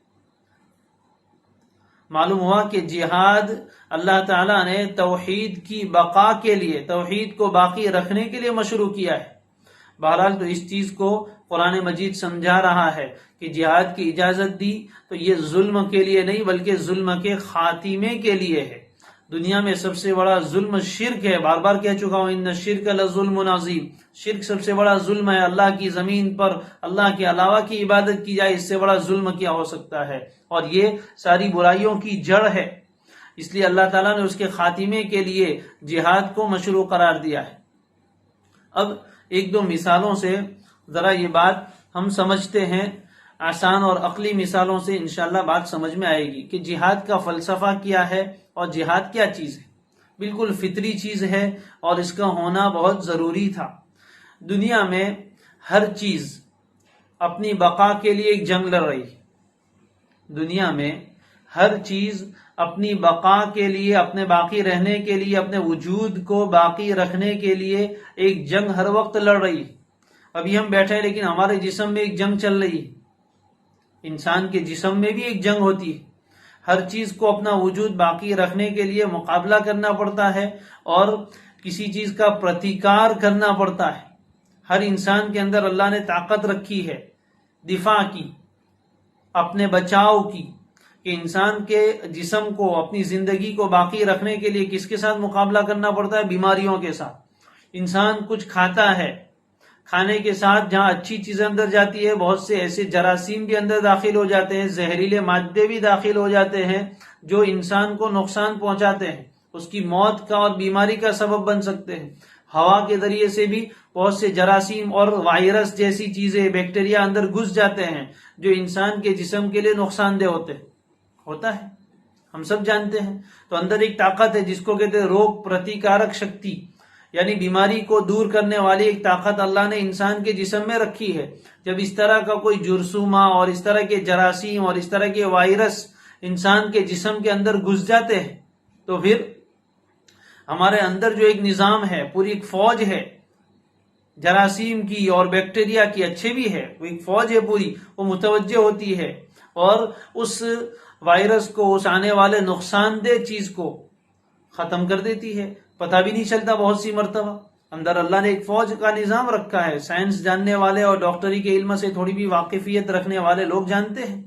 معلوم ہوا کہ جہاد اللہ تعالیٰ نے توحید کی بقا کے لیے، توحید کو باقی رکھنے کے لیے مشروع کیا ہے۔ بہرحال تو اس چیز کو قرآن مجید سمجھا رہا ہے کہ جہاد کی اجازت دی تو یہ ظلم کے لیے نہیں بلکہ ظلم کے خاتمے کے لیے ہے۔ دنیا میں سب سے بڑا ظلم شرک ہے، بار بار کہہ چکا ہوں، ان الشرک لظلم عظیم، شرک سب سے بڑا ظلم ہے۔ اللہ کی زمین پر اللہ کے علاوہ کی عبادت کی جائے، اس سے بڑا ظلم کیا ہو سکتا ہے؟ اور یہ ساری برائیوں کی جڑ ہے، اس لیے اللہ تعالیٰ نے اس کے خاتمے کے لیے جہاد کو مشروع قرار دیا ہے۔ اب ایک دو مثالوں سے ذرا یہ بات ہم سمجھتے ہیں، آسان اور عقلی مثالوں سے انشاءاللہ بات سمجھ میں آئے گی کہ جہاد کا فلسفہ کیا ہے اور جہاد کیا چیز ہے۔ بالکل فطری چیز ہے اور اس کا ہونا بہت ضروری تھا۔ دنیا میں ہر چیز اپنی بقا کے لیے ایک جنگ لڑ رہی ہے۔ دنیا میں ہر چیز اپنی بقا کے لیے، اپنے باقی رہنے کے لیے، اپنے وجود کو باقی رکھنے کے لیے ایک جنگ ہر وقت لڑ رہی ہے۔ ابھی ہم بیٹھے ہیں لیکن ہمارے جسم میں ایک جنگ چل رہی ہے، انسان کے جسم میں بھی ایک جنگ ہوتی ہے۔ ہر چیز کو اپنا وجود باقی رکھنے کے لیے مقابلہ کرنا پڑتا ہے اور کسی چیز کا پرتیکار کرنا پڑتا ہے۔ ہر انسان کے اندر اللہ نے طاقت رکھی ہے دفاع کی، اپنے بچاؤ کی، کہ انسان کے جسم کو، اپنی زندگی کو باقی رکھنے کے لیے کس کے ساتھ مقابلہ کرنا پڑتا ہے؟ بیماریوں کے ساتھ۔ انسان کچھ کھاتا ہے، کھانے کے ساتھ جہاں اچھی چیزیں اندر جاتی ہے، بہت سے ایسے جراثیم بھی اندر داخل ہو جاتے ہیں، زہریلے مادے بھی داخل ہو جاتے ہیں جو انسان کو نقصان پہنچاتے ہیں، اس کی موت کا اور بیماری کا سبب بن سکتے ہیں۔ ہوا کے ذریعے سے بھی بہت سے جراثیم اور وائرس جیسی چیزیں، بیکٹیریا اندر گھس جاتے ہیں جو انسان کے جسم کے لیے نقصان دہ ہوتا ہے، ہم سب جانتے ہیں۔ تو اندر ایک طاقت ہے جس کو کہتے ہیں روگ پرتیکارک شکتی، یعنی بیماری کو دور کرنے والی ایک طاقت اللہ نے انسان کے جسم میں رکھی ہے۔ جب اس طرح کا کوئی جرثومہ اور اس طرح کے جراثیم اور اس طرح کے وائرس انسان کے جسم کے اندر گھس جاتے ہیں تو پھر ہمارے اندر جو ایک نظام ہے، پوری ایک فوج ہے جراثیم کی اور بیکٹیریا کی، اچھے بھی ہے، وہ ایک فوج ہے پوری، وہ متوجہ ہوتی ہے اور اس وائرس کو، اس آنے والے نقصان دہ چیز کو ختم کر دیتی ہے۔ پتہ بھی نہیں چلتا بہت سی مرتبہ۔ اندر اللہ نے ایک فوج کا نظام رکھا ہے۔ سائنس جاننے والے اور ڈاکٹری کے علم سے تھوڑی بھی واقفیت رکھنے والے لوگ جانتے ہیں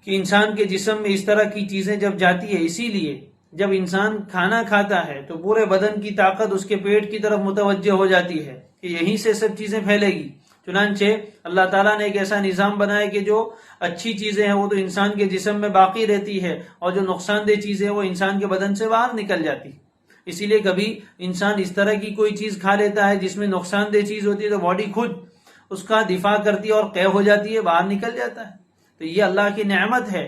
کہ انسان کے جسم میں اس طرح کی چیزیں جب جاتی ہے، اسی لیے جب انسان کھانا کھاتا ہے تو پورے بدن کی طاقت اس کے پیٹ کی طرف متوجہ ہو جاتی ہے کہ یہیں سے سب چیزیں پھیلے گی۔ چنانچہ اللہ تعالیٰ نے ایک ایسا نظام بنایا کہ جو اچھی چیزیں ہیں وہ تو انسان کے جسم میں باقی رہتی ہے اور جو نقصان دہ چیزیں وہ انسان کے بدن سے باہر نکل جاتی۔ اسی لیے کبھی انسان اس طرح کی کوئی چیز کھا لیتا ہے جس میں نقصان دہ چیز ہوتی ہے تو باڈی خود اس کا دفاع کرتی ہے اور قے ہو جاتی ہے، باہر نکل جاتا ہے۔ تو یہ اللہ کی نعمت ہے،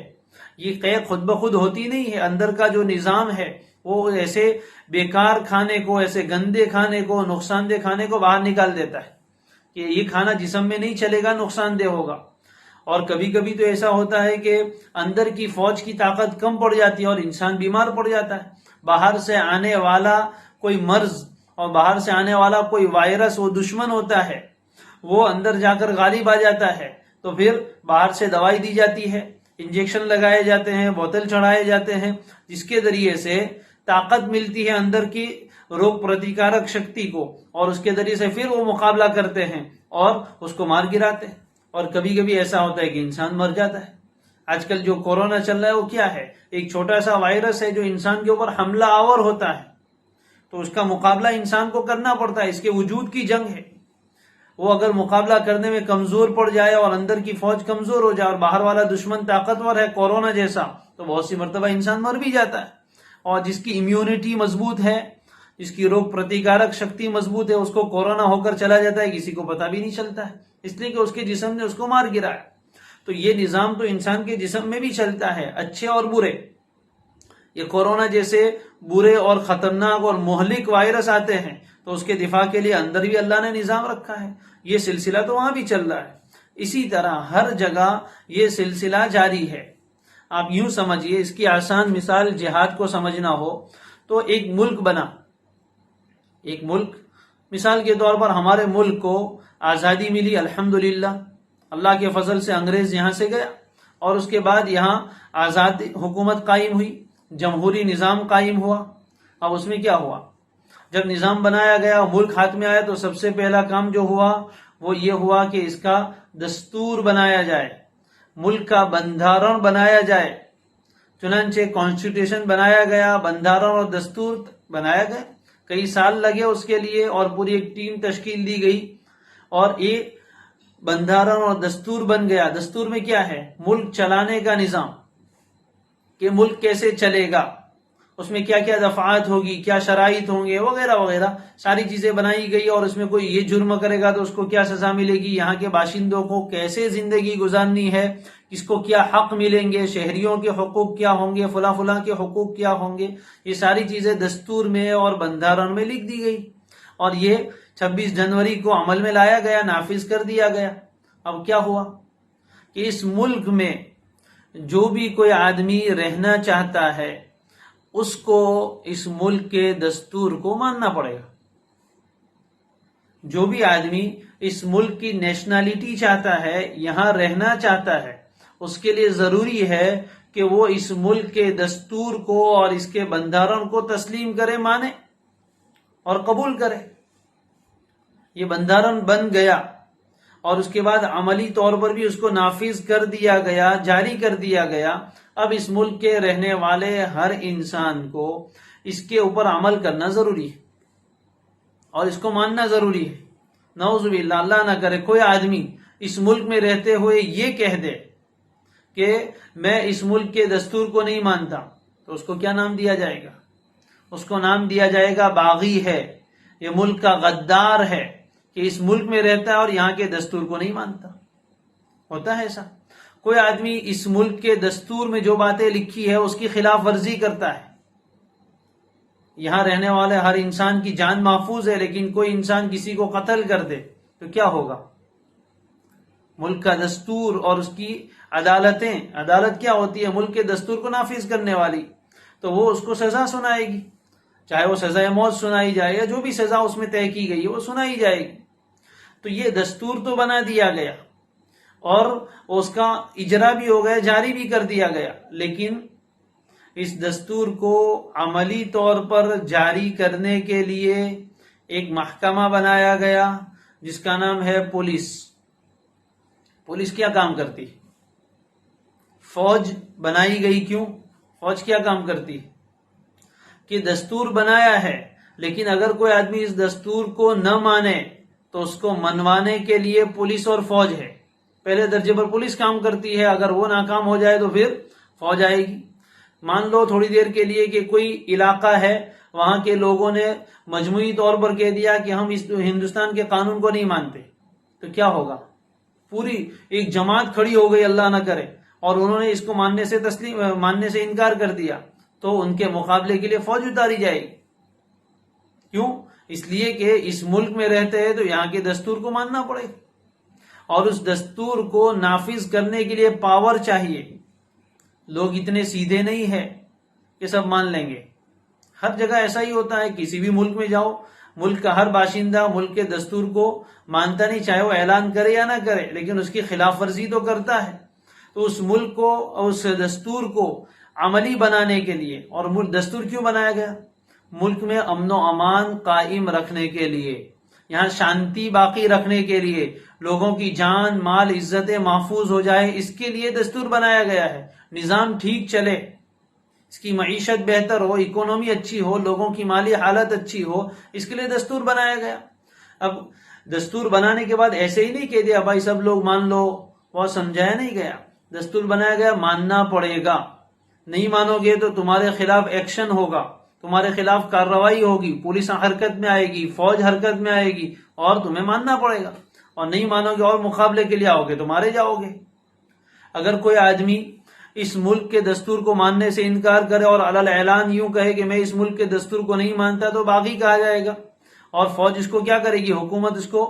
یہ قے خود بخود ہوتی نہیں ہے۔ اندر کا جو نظام ہے وہ ایسے بیکار کھانے کو، ایسے گندے کھانے کو، نقصان دہ کھانے کو باہر نکال دیتا ہے کہ یہ کھانا جسم میں نہیں چلے گا، نقصان دہ ہوگا۔ اور کبھی کبھی تو ایسا ہوتا ہے کہ اندر کی فوج کی طاقت کم پڑ جاتی ہے اور انسان بیمار پڑ جاتا ہے۔ باہر سے آنے والا کوئی مرض اور باہر سے آنے والا کوئی وائرس وہ دشمن ہوتا ہے، وہ اندر جا کر غالب آ جاتا ہے تو پھر باہر سے دوائی دی جاتی ہے، انجیکشن لگائے جاتے ہیں، بوتل چڑھائے جاتے ہیں، جس کے ذریعے سے طاقت ملتی ہے اندر کی روگ پرتیکارک شکتی کو، اور اس کے ذریعے سے پھر وہ مقابلہ کرتے ہیں اور اس کو مار گراتے ہیں۔ اور کبھی کبھی ایسا ہوتا ہے کہ انسان مر جاتا ہے۔ آج کل جو کورونا چل رہا ہے وہ کیا ہے؟ ایک چھوٹا سا وائرس ہے جو انسان کے اوپر حملہ آور ہوتا ہے، تو اس کا مقابلہ انسان کو کرنا پڑتا ہے، اس کے وجود کی جنگ ہے۔ وہ اگر مقابلہ کرنے میں کمزور پڑ جائے اور اندر کی فوج کمزور ہو جائے اور باہر والا دشمن طاقتور ہے کورونا جیسا، تو بہت سی مرتبہ انسان مر بھی جاتا ہے۔ اور جس کی امیونٹی مضبوط ہے، جس کی روگ پرتیکارک شکتی مضبوط ہے، اس کو کورونا ہو کر چلا جاتا ہے، کسی کو پتہ بھی نہیں چلتا ہے، اس لیے کہ اس کے جسم نے اس کو مار گرایا۔ تو یہ نظام تو انسان کے جسم میں بھی چلتا ہے، اچھے اور برے۔ یہ کورونا جیسے برے اور خطرناک اور مہلک وائرس آتے ہیں تو اس کے دفاع کے لیے اندر بھی اللہ نے نظام رکھا ہے۔ یہ سلسلہ تو وہاں بھی چل رہا ہے، اسی طرح ہر جگہ یہ سلسلہ جاری ہے۔ آپ یوں سمجھیے، اس کی آسان مثال جہاد کو سمجھنا ہو تو ایک ملک بنا، ایک ملک، مثال کے طور پر ہمارے ملک کو آزادی ملی، الحمدللہ، اللہ کے فضل سے انگریز یہاں سے گیا، اور اس کے بعد یہاں آزاد حکومت قائم ہوئی، جمہوری نظام قائم ہوا۔ اب اس میں کیا ہوا؟ جب نظام بنایا گیا، ملک ہاتھ میں آیا، تو سب سے پہلا کام جو ہوا وہ یہ ہوا کہ اس کا دستور بنایا جائے، ملک کا بندھارن بنایا جائے۔ چنانچہ کانسٹیٹیوشن بنایا گیا، بندھارن اور دستور بنایا گیا، کئی سال لگے اس کے لیے، اور پوری ایک ٹیم تشکیل دی گئی، اور یہ بندھارن اور دستور بن گیا۔ دستور میں کیا ہے؟ ملک چلانے کا نظام، کہ ملک کیسے چلے گا، اس میں کیا کیا دفعات ہوگی، کیا شرائط ہوں گے، وغیرہ وغیرہ ساری چیزیں بنائی گئی۔ اور اس میں کوئی یہ جرم کرے گا تو اس کو کیا سزا ملے گی، یہاں کے باشندوں کو کیسے زندگی گزارنی ہے، کس کو کیا حق ملیں گے، شہریوں کے حقوق کیا ہوں گے، فلاں فلاں کے حقوق کیا ہوں گے، یہ ساری چیزیں دستور میں اور بندھارن میں لکھ دی گئی، اور یہ 26 جنوری کو عمل میں لایا گیا، نافذ کر دیا گیا۔ اب کیا ہوا کہ اس ملک میں جو بھی کوئی آدمی رہنا چاہتا ہے اس کو اس ملک کے دستور کو ماننا پڑے گا۔ جو بھی آدمی اس ملک کی نیشنلٹی چاہتا ہے، یہاں رہنا چاہتا ہے، اس کے لیے ضروری ہے کہ وہ اس ملک کے دستور کو اور اس کے بندھارن کو تسلیم کرے، مانے اور قبول کرے۔ یہ بندھارن بن گیا، اور اس کے بعد عملی طور پر بھی اس کو نافذ کر دیا گیا، جاری کر دیا گیا۔ اب اس ملک کے رہنے والے ہر انسان کو اس کے اوپر عمل کرنا ضروری ہے اور اس کو ماننا ضروری ہے۔ نعوذ باللہ، اللہ نہ کرے کوئی آدمی اس ملک میں رہتے ہوئے یہ کہہ دے کہ میں اس ملک کے دستور کو نہیں مانتا، تو اس کو کیا نام دیا جائے گا؟ اس کو نام دیا جائے گا باغی ہے، یہ ملک کا غدار ہے، کہ اس ملک میں رہتا ہے اور یہاں کے دستور کو نہیں مانتا۔ ہوتا ہے ایسا؟ کوئی آدمی اس ملک کے دستور میں جو باتیں لکھی ہے اس کی خلاف ورزی کرتا ہے، یہاں رہنے والے ہر انسان کی جان محفوظ ہے، لیکن کوئی انسان کسی کو قتل کر دے تو کیا ہوگا؟ ملک کا دستور اور اس کی عدالتیں، عدالت کیا ہوتی ہے؟ ملک کے دستور کو نافذ کرنے والی، تو وہ اس کو سزا سنائے گی، چاہے وہ سزا موت سنائی جائے یا جو بھی سزا اس میں طے کی گئی ہے وہ سنائی جائے گی۔ تو یہ دستور تو بنا دیا گیا اور اس کا اجرا بھی ہو گیا، جاری بھی کر دیا گیا، لیکن اس دستور کو عملی طور پر جاری کرنے کے لیے ایک محکمہ بنایا گیا جس کا نام ہے پولیس۔ پولیس کیا کام کرتی؟ فوج بنائی گئی، کیوں؟ فوج کیا کام کرتی؟ کہ دستور بنایا ہے، لیکن اگر کوئی آدمی اس دستور کو نہ مانے تو اس کو منوانے کے لیے پولیس اور فوج ہے۔ پہلے درجے پر پولیس کام کرتی ہے، اگر وہ ناکام ہو جائے تو پھر فوج آئے گی۔ مان لو تھوڑی دیر کے لیے کہ کوئی علاقہ ہے، وہاں کے لوگوں نے مجموعی طور پر کہہ دیا کہ ہم اس ہندوستان کے قانون کو نہیں مانتے، تو کیا ہوگا؟ پوری ایک جماعت کھڑی ہو گئی، اللہ نہ کرے، اور انہوں نے اس کو ماننے سے انکار کر دیا، تو ان کے مقابلے کے لیے فوج اتاری جائے گی۔ کیوں؟ اس لیے کہ اس ملک میں رہتے ہیں تو یہاں کے دستور کو ماننا پڑے، اور اس دستور کو نافذ کرنے کے لیے پاور چاہیے۔ لوگ اتنے سیدھے نہیں ہیں کہ سب مان لیں گے۔ ہر جگہ ایسا ہی ہوتا ہے، کسی بھی ملک میں جاؤ، ملک کا ہر باشندہ ملک کے دستور کو مانتا نہیں، چاہے وہ اعلان کرے یا نہ کرے، لیکن اس کی خلاف ورزی تو کرتا ہے۔ تو اس ملک کو، اس دستور کو عملی بنانے کے لیے، اور دستور کیوں بنایا گیا؟ ملک میں امن و امان قائم رکھنے کے لیے، یہاں شانتی باقی رکھنے کے لیے، لوگوں کی جان مال عزتیں محفوظ ہو جائے، اس کے لیے دستور بنایا گیا ہے، نظام ٹھیک چلے۔ اس کی معیشت بہتر ہو، اکانومی اچھی ہو، لوگوں کی مالی حالت اچھی ہو، اس کے لیے دستور بنایا گیا۔ اب دستور بنانے کے بعد ایسے ہی نہیں کہہ دیا بھائی سب لوگ مان لو، وہ سمجھایا نہیں گیا۔ دستور بنایا گیا، ماننا پڑے گا، نہیں مانو گے تو تمہارے خلاف ایکشن ہوگا، تمہارے خلاف کارروائی ہوگی، پولیس حرکت میں آئے گی، فوج حرکت میں آئے گی، اور تمہیں ماننا پڑے گا، اور نہیں مانو گے اور مقابلے کے لیے آؤ گے تو مارے جاؤ گے۔ اگر کوئی آدمی اس ملک کے دستور کو ماننے سے انکار کرے اور علل اعلان یوں کہے کہ میں اس ملک کے دستور کو نہیں مانتا تو باغی کہا جائے گا، اور فوج اس کو کیا کرے گی؟ حکومت اس کو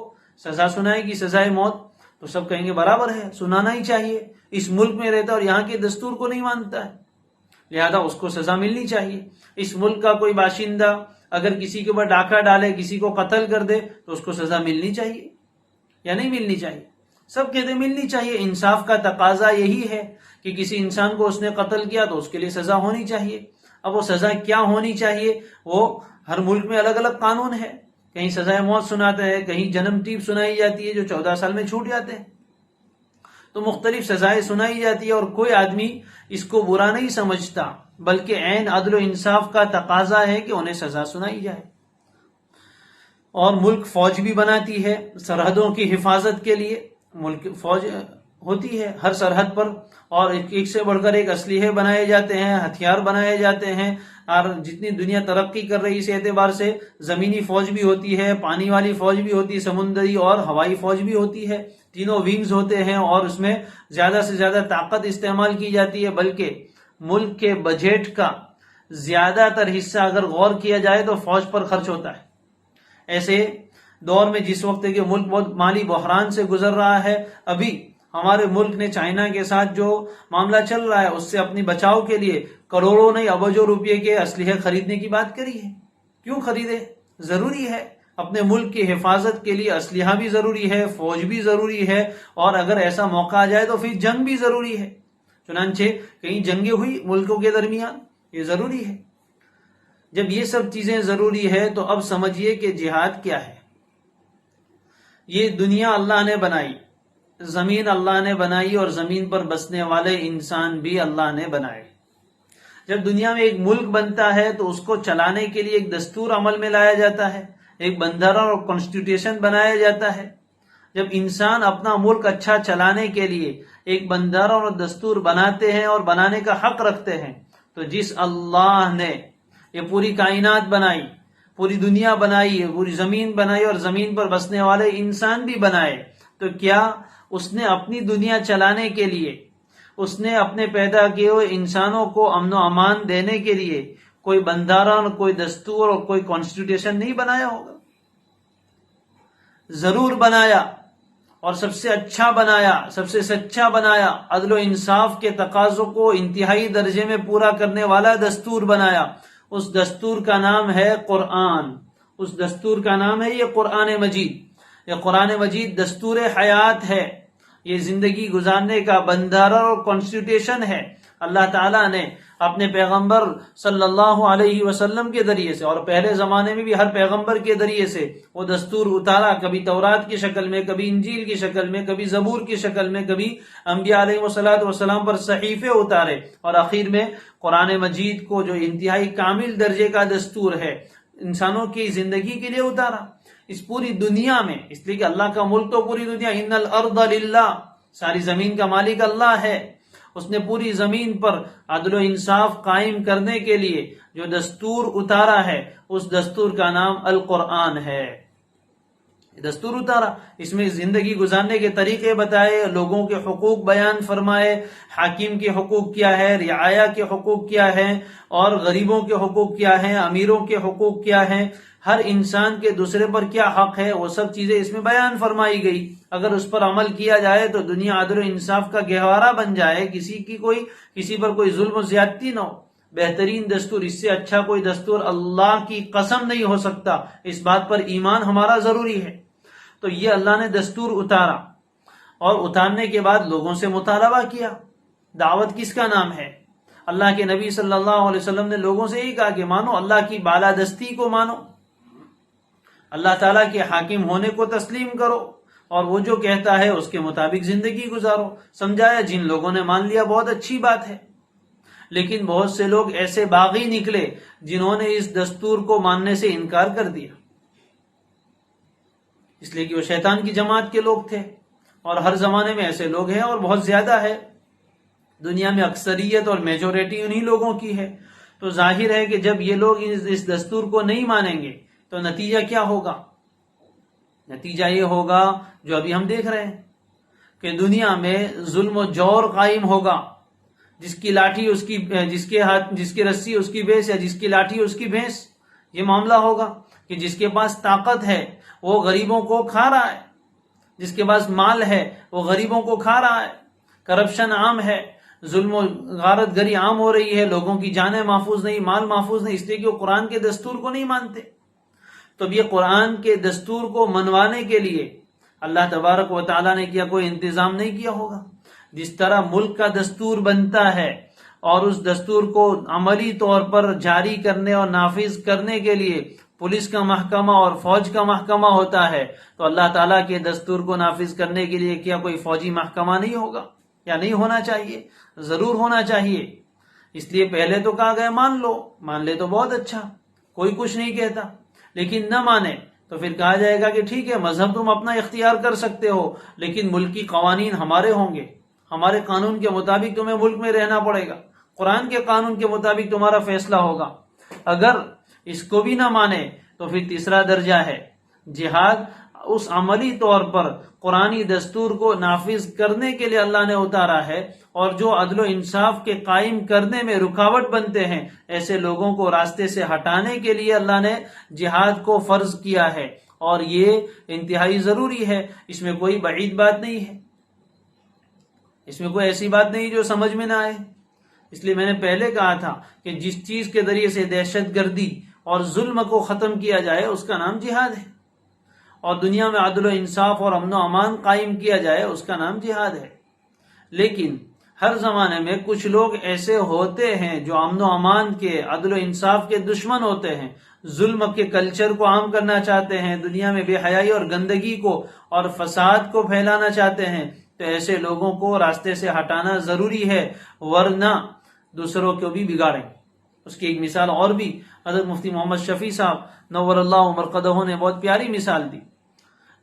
سزا سنائے گی، سزائے موت۔ تو سب کہیں گے برابر ہے، سنانا ہی چاہیے، اس ملک میں رہتا اور یہاں کے دستور کو نہیں مانتا ہے، لہذا اس کو سزا ملنی چاہیے۔ اس ملک کا کوئی باشندہ اگر کسی کے اوپر ڈاکہ ڈالے، کسی کو قتل کر دے تو اس کو سزا ملنی چاہیے یا نہیں ملنی چاہیے؟ سب کہتے ہیں ملنی چاہیے۔ انصاف کا تقاضا یہی ہے کہ کسی انسان کو اس نے قتل کیا تو اس کے لیے سزا ہونی چاہیے۔ اب وہ سزا کیا ہونی چاہیے؟ وہ ہر ملک میں الگ الگ قانون ہے، کہیں سزائے موت سناتے ہیں، کہیں جنم ٹیپ سنائی جاتی ہے جو 14 سال میں چھوٹ جاتے ہیں، تو مختلف سزائیں سنائی جاتی ہے، اور کوئی آدمی اس کو برا نہیں سمجھتا، بلکہ عین عدل و انصاف کا تقاضا ہے کہ انہیں سزا سنائی جائے۔ اور ملک فوج بھی بناتی ہے سرحدوں کی حفاظت کے لیے، ملک فوج ہوتی ہے ہر سرحد پر، اور ایک سے بڑھ کر ایک اسلحے بنائے جاتے ہیں، ہتھیار بنائے جاتے ہیں، اور جتنی دنیا ترقی کر رہی اس اعتبار سے زمینی فوج بھی ہوتی ہے، پانی والی فوج بھی ہوتی ہے، سمندری اور ہوائی فوج بھی ہوتی ہے، تینوں ونگز ہوتے ہیں، اور اس میں زیادہ سے زیادہ طاقت استعمال کی جاتی ہے، بلکہ ملک کے بجٹ کا زیادہ تر حصہ اگر غور کیا جائے تو فوج پر خرچ ہوتا ہے۔ ایسے دور میں جس وقت کہ ملک بہت مالی بحران سے گزر رہا ہے، ابھی ہمارے ملک نے چائنا کے ساتھ جو معاملہ چل رہا ہے اس سے اپنی بچاؤ کے لیے کروڑوں نہیں اربوں روپے کے اسلحے خریدنے کی بات کری ہے۔ کیوں خریدے؟ ضروری ہے، اپنے ملک کی حفاظت کے لیے اسلحہ بھی ضروری ہے، فوج بھی ضروری ہے، اور اگر ایسا موقع آ جائے تو پھر جنگ بھی ضروری ہے۔ چنانچہ کئی جنگیں ہوئی ملکوں کے درمیان، یہ ضروری ہے۔ جب یہ سب چیزیں ضروری ہے تو اب سمجھیے کہ جہاد کیا ہے۔ یہ دنیا اللہ نے بنائی، زمین اللہ نے بنائی، اور زمین پر بسنے والے انسان بھی اللہ نے بنائے۔ جب دنیا میں ایک ملک بنتا ہے تو اس کو چلانے کے لیے ایک دستور عمل میں لایا جاتا ہے، ایک بندرا اور کانسٹیٹیوشن بنایا جاتا ہے۔ جب انسان اپنا ملک اچھا چلانے کے لیے ایک بندرا اور دستور بناتے ہیں اور بنانے کا حق رکھتے ہیں، تو جس اللہ نے یہ پوری کائنات بنائی، پوری دنیا بنائی، پوری زمین بنائی، اور زمین پر بسنے والے انسان بھی بنائے، تو کیا اس نے اپنی دنیا چلانے کے لیے، اس نے اپنے پیدا کیے ہوئے انسانوں کو امن و امان دینے کے لیے کوئی بندرا، کوئی دستور اور کوئی کانسٹیٹیوشن نہیں بنایا ہوگا؟ ضرور بنایا، اور سب سے اچھا بنایا، سب سے سچا بنایا، عدل و انصاف کے تقاضوں کو انتہائی درجے میں پورا کرنے والا دستور بنایا۔ اس دستور کا نام ہے قرآن، اس دستور کا نام ہے یہ قرآن مجید۔ یہ قرآن مجید دستور حیات ہے، یہ زندگی گزارنے کا بندرا اور کانسٹیٹیوشن ہے۔ اللہ تعالیٰ نے اپنے پیغمبر صلی اللہ علیہ وسلم کے ذریعے سے، اور پہلے زمانے میں بھی ہر پیغمبر کے ذریعے سے وہ دستور اتارا، کبھی تورات کی شکل میں، کبھی انجیل کی شکل میں، کبھی زبور کی شکل میں، کبھی انبیاء علیہ السلام پر صحیفے اتارے، اور آخر میں قرآن مجید کو جو انتہائی کامل درجے کا دستور ہے انسانوں کی زندگی کے لیے اتارا۔ اس پوری دنیا میں، اس لیے کہ اللہ کا ملک تو پوری دنیا، ان الارض للہ، ساری زمین کا مالک اللہ ہے، اس نے پوری زمین پر عدل و انصاف قائم کرنے کے لیے جو دستور اتارا ہے اس دستور کا نام القرآن ہے۔ دستور اتارا، اس میں زندگی گزارنے کے طریقے بتائے، لوگوں کے حقوق بیان فرمائے، حاکم کے حقوق کیا ہے، رعایا کے حقوق کیا ہے، اور غریبوں کے حقوق کیا ہیں، امیروں کے حقوق کیا ہیں، ہر انسان کے دوسرے پر کیا حق ہے، وہ سب چیزیں اس میں بیان فرمائی گئی۔ اگر اس پر عمل کیا جائے تو دنیا عدل و انصاف کا گہوارہ بن جائے، کسی پر کوئی ظلم و زیادتی نہ ہو۔ بہترین دستور، اس سے اچھا کوئی دستور اللہ کی قسم نہیں ہو سکتا، اس بات پر ایمان ہمارا ضروری ہے۔ تو یہ اللہ نے دستور اتارا، اور اتارنے کے بعد لوگوں سے مطالبہ کیا۔ دعوت کس کا نام ہے؟ اللہ کے نبی صلی اللہ علیہ وسلم نے لوگوں سے یہی کہا کہ مانو اللہ کی بالادستی کو، مانو اللہ تعالیٰ کے حاکم ہونے کو تسلیم کرو، اور وہ جو کہتا ہے اس کے مطابق زندگی گزارو۔ سمجھایا، جن لوگوں نے مان لیا بہت اچھی بات ہے، لیکن بہت سے لوگ ایسے باغی نکلے جنہوں نے اس دستور کو ماننے سے انکار کر دیا، اس لیے کہ وہ شیطان کی جماعت کے لوگ تھے، اور ہر زمانے میں ایسے لوگ ہیں اور بہت زیادہ ہے، دنیا میں اکثریت اور میجورٹی انہی لوگوں کی ہے۔ تو ظاہر ہے کہ جب یہ لوگ اس دستور کو نہیں مانیں گے تو نتیجہ کیا ہوگا؟ نتیجہ یہ ہوگا جو ابھی ہم دیکھ رہے ہیں کہ دنیا میں ظلم و جور قائم ہوگا، جس کی لاٹھی اس کی، جس کی رسی اس کی بھینس، یا جس کی لاٹھی اس کی بھینس، یہ معاملہ ہوگا کہ جس کے پاس طاقت ہے وہ غریبوں کو کھا رہا ہے، جس کے پاس مال ہے وہ غریبوں کو کھا رہا ہے، کرپشن عام ہے، ظلم و غارت گری عام ہو رہی ہے، لوگوں کی جانیں محفوظ نہیں، مال محفوظ نہیں، اس لیے کہ وہ قرآن کے دستور کو نہیں مانتے۔ تو اب یہ قرآن کے دستور کو منوانے کے لیے اللہ تبارک و تعالیٰ نے کیا کوئی انتظام نہیں کیا ہوگا؟ جس طرح ملک کا دستور بنتا ہے اور اس دستور کو عملی طور پر جاری کرنے اور نافذ کرنے کے لیے پولیس کا محکمہ اور فوج کا محکمہ ہوتا ہے، تو اللہ تعالیٰ کے دستور کو نافذ کرنے کے لیے کیا کوئی فوجی محکمہ نہیں ہوگا؟ یا نہیں ہونا چاہیے؟ ضرور ہونا چاہیے۔ اس لیے پہلے تو کہا گیا مان لو، مان لے تو بہت اچھا، کوئی کچھ نہیں کہتا، لیکن نہ مانے تو پھر کہا جائے گا کہ ٹھیک ہے مذہب تم اپنا اختیار کر سکتے ہو، لیکن ملکی قوانین ہمارے ہوں گے، ہمارے قانون کے مطابق تمہیں ملک میں رہنا پڑے گا، قرآن کے قانون کے مطابق تمہارا فیصلہ ہوگا۔ اگر اس کو بھی نہ مانے تو پھر تیسرا درجہ ہے جہاد، اس عملی طور پر قرآنی دستور کو نافذ کرنے کے لیے اللہ نے اتارا ہے، اور جو عدل و انصاف کے قائم کرنے میں رکاوٹ بنتے ہیں ایسے لوگوں کو راستے سے ہٹانے کے لیے اللہ نے جہاد کو فرض کیا ہے، اور یہ انتہائی ضروری ہے، اس میں کوئی بعید بات نہیں ہے، اس میں کوئی ایسی بات نہیں جو سمجھ میں نہ آئے۔ اس لیے میں نے پہلے کہا تھا کہ جس چیز کے ذریعے سے دہشت گردی اور ظلم کو ختم کیا جائے اس کا نام جہاد ہے، اور دنیا میں عدل و انصاف اور امن و امان قائم کیا جائے اس کا نام جہاد ہے۔ لیکن ہر زمانے میں کچھ لوگ ایسے ہوتے ہیں جو امن و امان کے، عدل و انصاف کے دشمن ہوتے ہیں، ظلم کے کلچر کو عام کرنا چاہتے ہیں، دنیا میں بے حیائی اور گندگی کو اور فساد کو پھیلانا چاہتے ہیں، تو ایسے لوگوں کو راستے سے ہٹانا ضروری ہے، ورنہ دوسروں کو بھی بگاڑیں۔ اس کی ایک مثال اور بھی حضرت مفتی محمد شفیع صاحب نور اللہ مرقدہ نے بہت پیاری مثال دی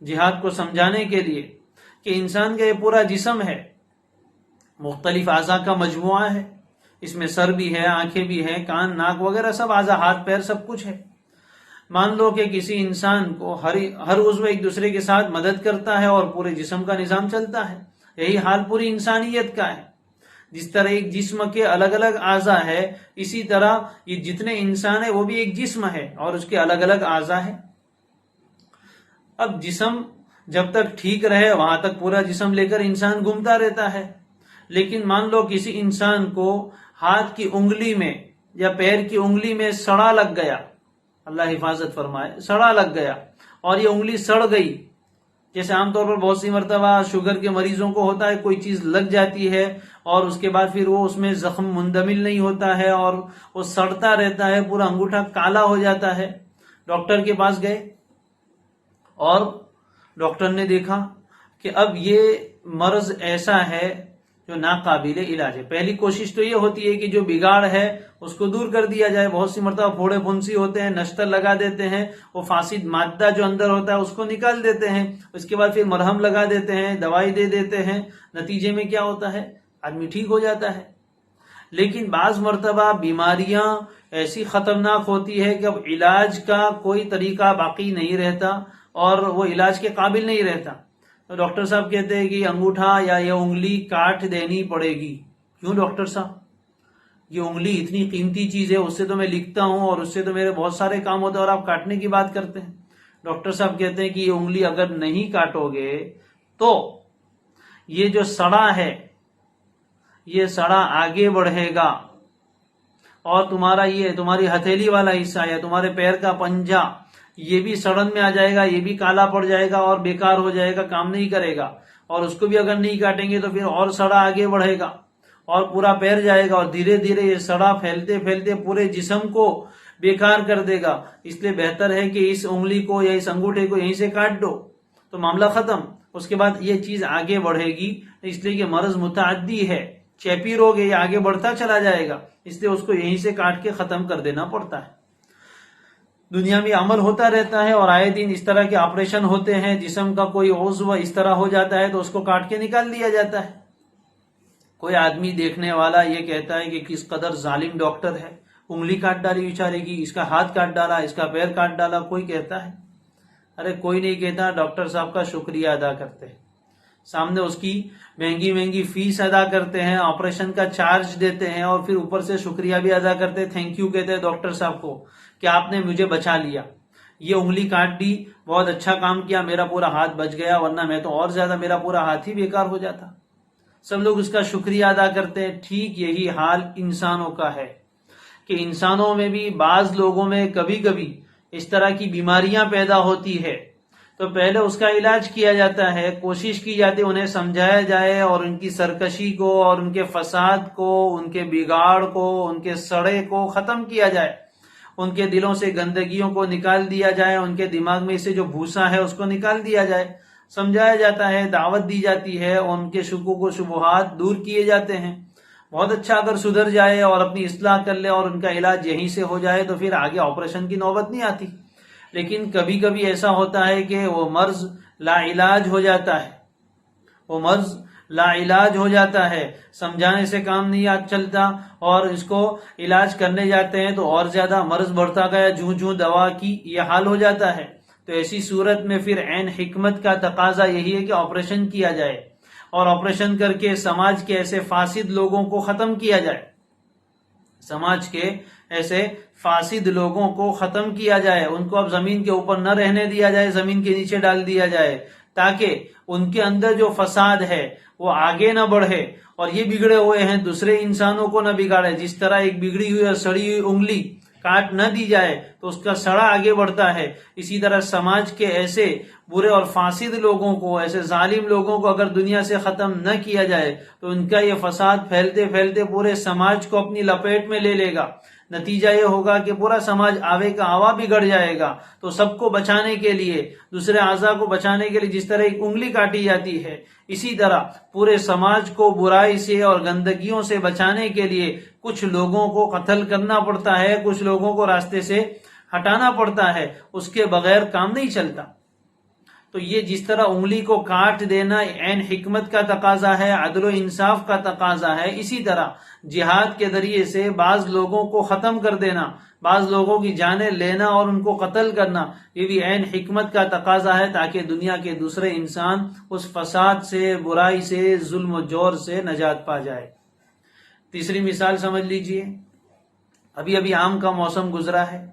جہاد کو سمجھانے کے لیے، کہ انسان کا یہ پورا جسم ہے، مختلف اعضاء کا مجموعہ ہے، اس میں سر بھی ہے، آنکھیں بھی ہیں، کان، ناک وغیرہ سب اعضاء، ہاتھ پیر سب کچھ ہے۔ مان لو کہ کسی انسان کو ہر عضو ایک دوسرے کے ساتھ مدد کرتا ہے اور پورے جسم کا نظام چلتا ہے، یہی حال پوری انسانیت کا ہے۔ جس طرح ایک جسم کے الگ الگ اعضاء ہے، اسی طرح یہ جتنے انسان ہیں وہ بھی ایک جسم ہے اور اس کے الگ الگ اعضاء ہیں۔ اب جسم جب تک ٹھیک رہے وہاں تک پورا جسم لے کر انسان گھومتا رہتا ہے، لیکن مان لو کسی انسان کو ہاتھ کی انگلی میں یا پیر کی انگلی میں سڑا لگ گیا، اللہ حفاظت فرمائے، سڑا لگ گیا اور یہ انگلی سڑ گئی، جیسے عام طور پر بہت سی مرتبہ شوگر کے مریضوں کو ہوتا ہے، کوئی چیز لگ جاتی ہے اور اس کے بعد پھر وہ اس میں زخم مندمل نہیں ہوتا ہے اور وہ سڑتا رہتا ہے، پورا انگوٹھا کالا ہو جاتا ہے۔ ڈاکٹر کے پاس گئے اور ڈاکٹر نے دیکھا کہ اب یہ مرض ایسا ہے جو ناقابل علاج ہے۔ پہلی کوشش تو یہ ہوتی ہے کہ جو بگاڑ ہے اس کو دور کر دیا جائے، بہت سی مرتبہ پھوڑے پھنسی ہوتے ہیں، نشتر لگا دیتے ہیں، وہ فاسد مادہ جو اندر ہوتا ہے اس کو نکال دیتے ہیں، اس کے بعد پھر مرہم لگا دیتے ہیں، دوائی دے دیتے ہیں، نتیجے میں کیا ہوتا ہے؟ آدمی ٹھیک ہو جاتا ہے۔ لیکن بعض مرتبہ بیماریاں ایسی خطرناک ہوتی ہے کہ اب علاج کا کوئی طریقہ باقی نہیں رہتا اور وہ علاج کے قابل نہیں رہتا، تو ڈاکٹر صاحب کہتے ہیں کہ انگوٹھا یا یہ انگلی کاٹ دینی پڑے گی۔ کیوں ڈاکٹر صاحب؟ یہ انگلی اتنی قیمتی چیز ہے، اس سے تو میں لکھتا ہوں اور اس سے تو میرے بہت سارے کام ہوتے ہیں اور آپ کاٹنے کی بات کرتے ہیں۔ ڈاکٹر صاحب کہتے ہیں کہ یہ انگلی اگر نہیں کاٹو گے تو یہ جو سڑا ہے یہ سڑا آگے بڑھے گا اور تمہاری ہتھیلی والا حصہ یا تمہارے پیر کا پنجہ یہ بھی سڑن میں آ جائے گا، یہ بھی کالا پڑ جائے گا اور بیکار ہو جائے گا، کام نہیں کرے گا، اور اس کو بھی اگر نہیں کاٹیں گے تو پھر اور سڑا آگے بڑھے گا اور پورا پیر جائے گا، اور دھیرے دھیرے یہ سڑا پھیلتے پھیلتے پورے جسم کو بیکار کر دے گا۔ اس لیے بہتر ہے کہ اس انگلی کو یا اس انگوٹھے کو یہیں سے کاٹ دو تو معاملہ ختم۔ اس کے بعد یہ چیز آگے بڑھے گی، اس لیے کہ مرض متعدی ہے چیپی روگ ہے، یہ آگے بڑھتا چلا جائے گا، اس لیے اس کو یہیں سے کاٹ کے ختم کر دینا پڑتا ہے۔ دنیا میں عمل ہوتا رہتا ہے اور آئے دن اس طرح کے آپریشن ہوتے ہیں، جسم کا کوئی عضو اس طرح ہو جاتا ہے تو اس کو کاٹ کے نکال دیا جاتا ہے۔ کوئی آدمی دیکھنے والا یہ کہتا ہے کہ کس قدر ظالم ڈاکٹر ہے، انگلی کاٹ ڈالی بیچارے کی، اس کا ہاتھ کاٹ ڈالا، اس کا پیر کاٹ ڈالا، کوئی کہتا ہے؟ ارے کوئی نہیں کہتا، ڈاکٹر صاحب کا شکریہ ادا کرتے ہیں، سامنے اس کی مہنگی مہنگی فیس ادا کرتے ہیں، آپریشن کا چارج دیتے ہیں، اور پھر اوپر سے شکریہ بھی ادا کرتے، تھینک یو کہتے ہیں ڈاکٹر صاحب کو کہ آپ نے مجھے بچا لیا، یہ انگلی کاٹ دی، بہت اچھا کام کیا، میرا پورا ہاتھ بچ گیا، ورنہ میں تو اور زیادہ میرا پورا ہاتھ ہی بیکار ہو جاتا۔ سب لوگ اس کا شکریہ ادا کرتے ہیں۔ ٹھیک یہی حال انسانوں کا ہے کہ انسانوں میں بھی بعض لوگوں میں کبھی کبھی اس طرح کی بیماریاں پیدا ہوتی ہے تو پہلے اس کا علاج کیا جاتا ہے، کوشش کی جاتی ہے انہیں سمجھایا جائے اور ان کی سرکشی کو اور ان کے فساد کو، ان کے بگاڑ کو، ان کے سڑے کو ختم کیا جائے، ان کے دلوں سے گندگیوں کو نکال دیا جائے، ان کے دماغ میں سے جو بھوسا ہے اس کو نکال دیا جائے، سمجھایا جاتا ہے، دعوت دی جاتی ہے، ان کے شکوک و شبہات دور کیے جاتے ہیں۔ بہت اچھا، اگر سدھر جائے اور اپنی اصلاح کر لے اور ان کا علاج یہیں سے ہو جائے تو پھر آگے آپریشن کی نوبت نہیں آتی۔ لیکن کبھی کبھی ایسا ہوتا ہے کہ وہ مرض لا علاج ہو جاتا ہے، وہ مرض لا علاج ہو جاتا ہے، سمجھانے سے کام نہیں چلتا اور اس کو علاج کرنے جاتے ہیں تو اور زیادہ مرض بڑھتا گیا، جوں دوا کی یہ حال ہو جاتا ہے۔ تو ایسی صورت میں پھر عین حکمت کا تقاضا یہی ہے کہ آپریشن کیا جائے اور آپریشن کر کے سماج کے ایسے فاسد لوگوں کو ختم کیا جائے، سماج کے ایسے فاسد لوگوں کو ختم کیا جائے، ان کو اب زمین کے اوپر نہ رہنے دیا جائے، زمین کے نیچے ڈال دیا جائے تاکہ ان کے اندر جو فساد ہے وہ آگے نہ بڑھے اور یہ بگڑے ہوئے ہیں دوسرے انسانوں کو نہ بگاڑے۔ جس طرح ایک بگڑی ہوئی اور سڑی ہوئی انگلی کاٹ نہ دی جائے تو اس کا سڑا آگے بڑھتا ہے، اسی طرح سماج کے ایسے برے اور فاسد لوگوں کو، ایسے ظالم لوگوں کو اگر دنیا سے ختم نہ کیا جائے تو ان کا یہ فساد پھیلتے پھیلتے پورے سماج کو اپنی لپیٹ میں لے لے گا۔ نتیجہ یہ ہوگا کہ پورا سماج آوے کا آوا بگڑ جائے گا۔ تو سب کو بچانے کے لیے، دوسرے اعضاء کو بچانے کے لیے جس طرح ایک انگلی کاٹی جاتی ہے، اسی طرح پورے سماج کو برائی سے اور گندگیوں سے بچانے کے لیے کچھ لوگوں کو قتل کرنا پڑتا ہے، کچھ لوگوں کو راستے سے ہٹانا پڑتا ہے، اس کے بغیر کام نہیں چلتا۔ تو یہ جس طرح انگلی کو کاٹ دینا عین حکمت کا تقاضا ہے، عدل و انصاف کا تقاضا ہے، اسی طرح جہاد کے ذریعے سے بعض لوگوں کو ختم کر دینا، بعض لوگوں کی جانیں لینا اور ان کو قتل کرنا، یہ بھی عین حکمت کا تقاضا ہے تاکہ دنیا کے دوسرے انسان اس فساد سے، برائی سے، ظلم و جور سے نجات پا جائے۔ تیسری مثال سمجھ لیجئے، ابھی ابھی آم کا موسم گزرا ہے،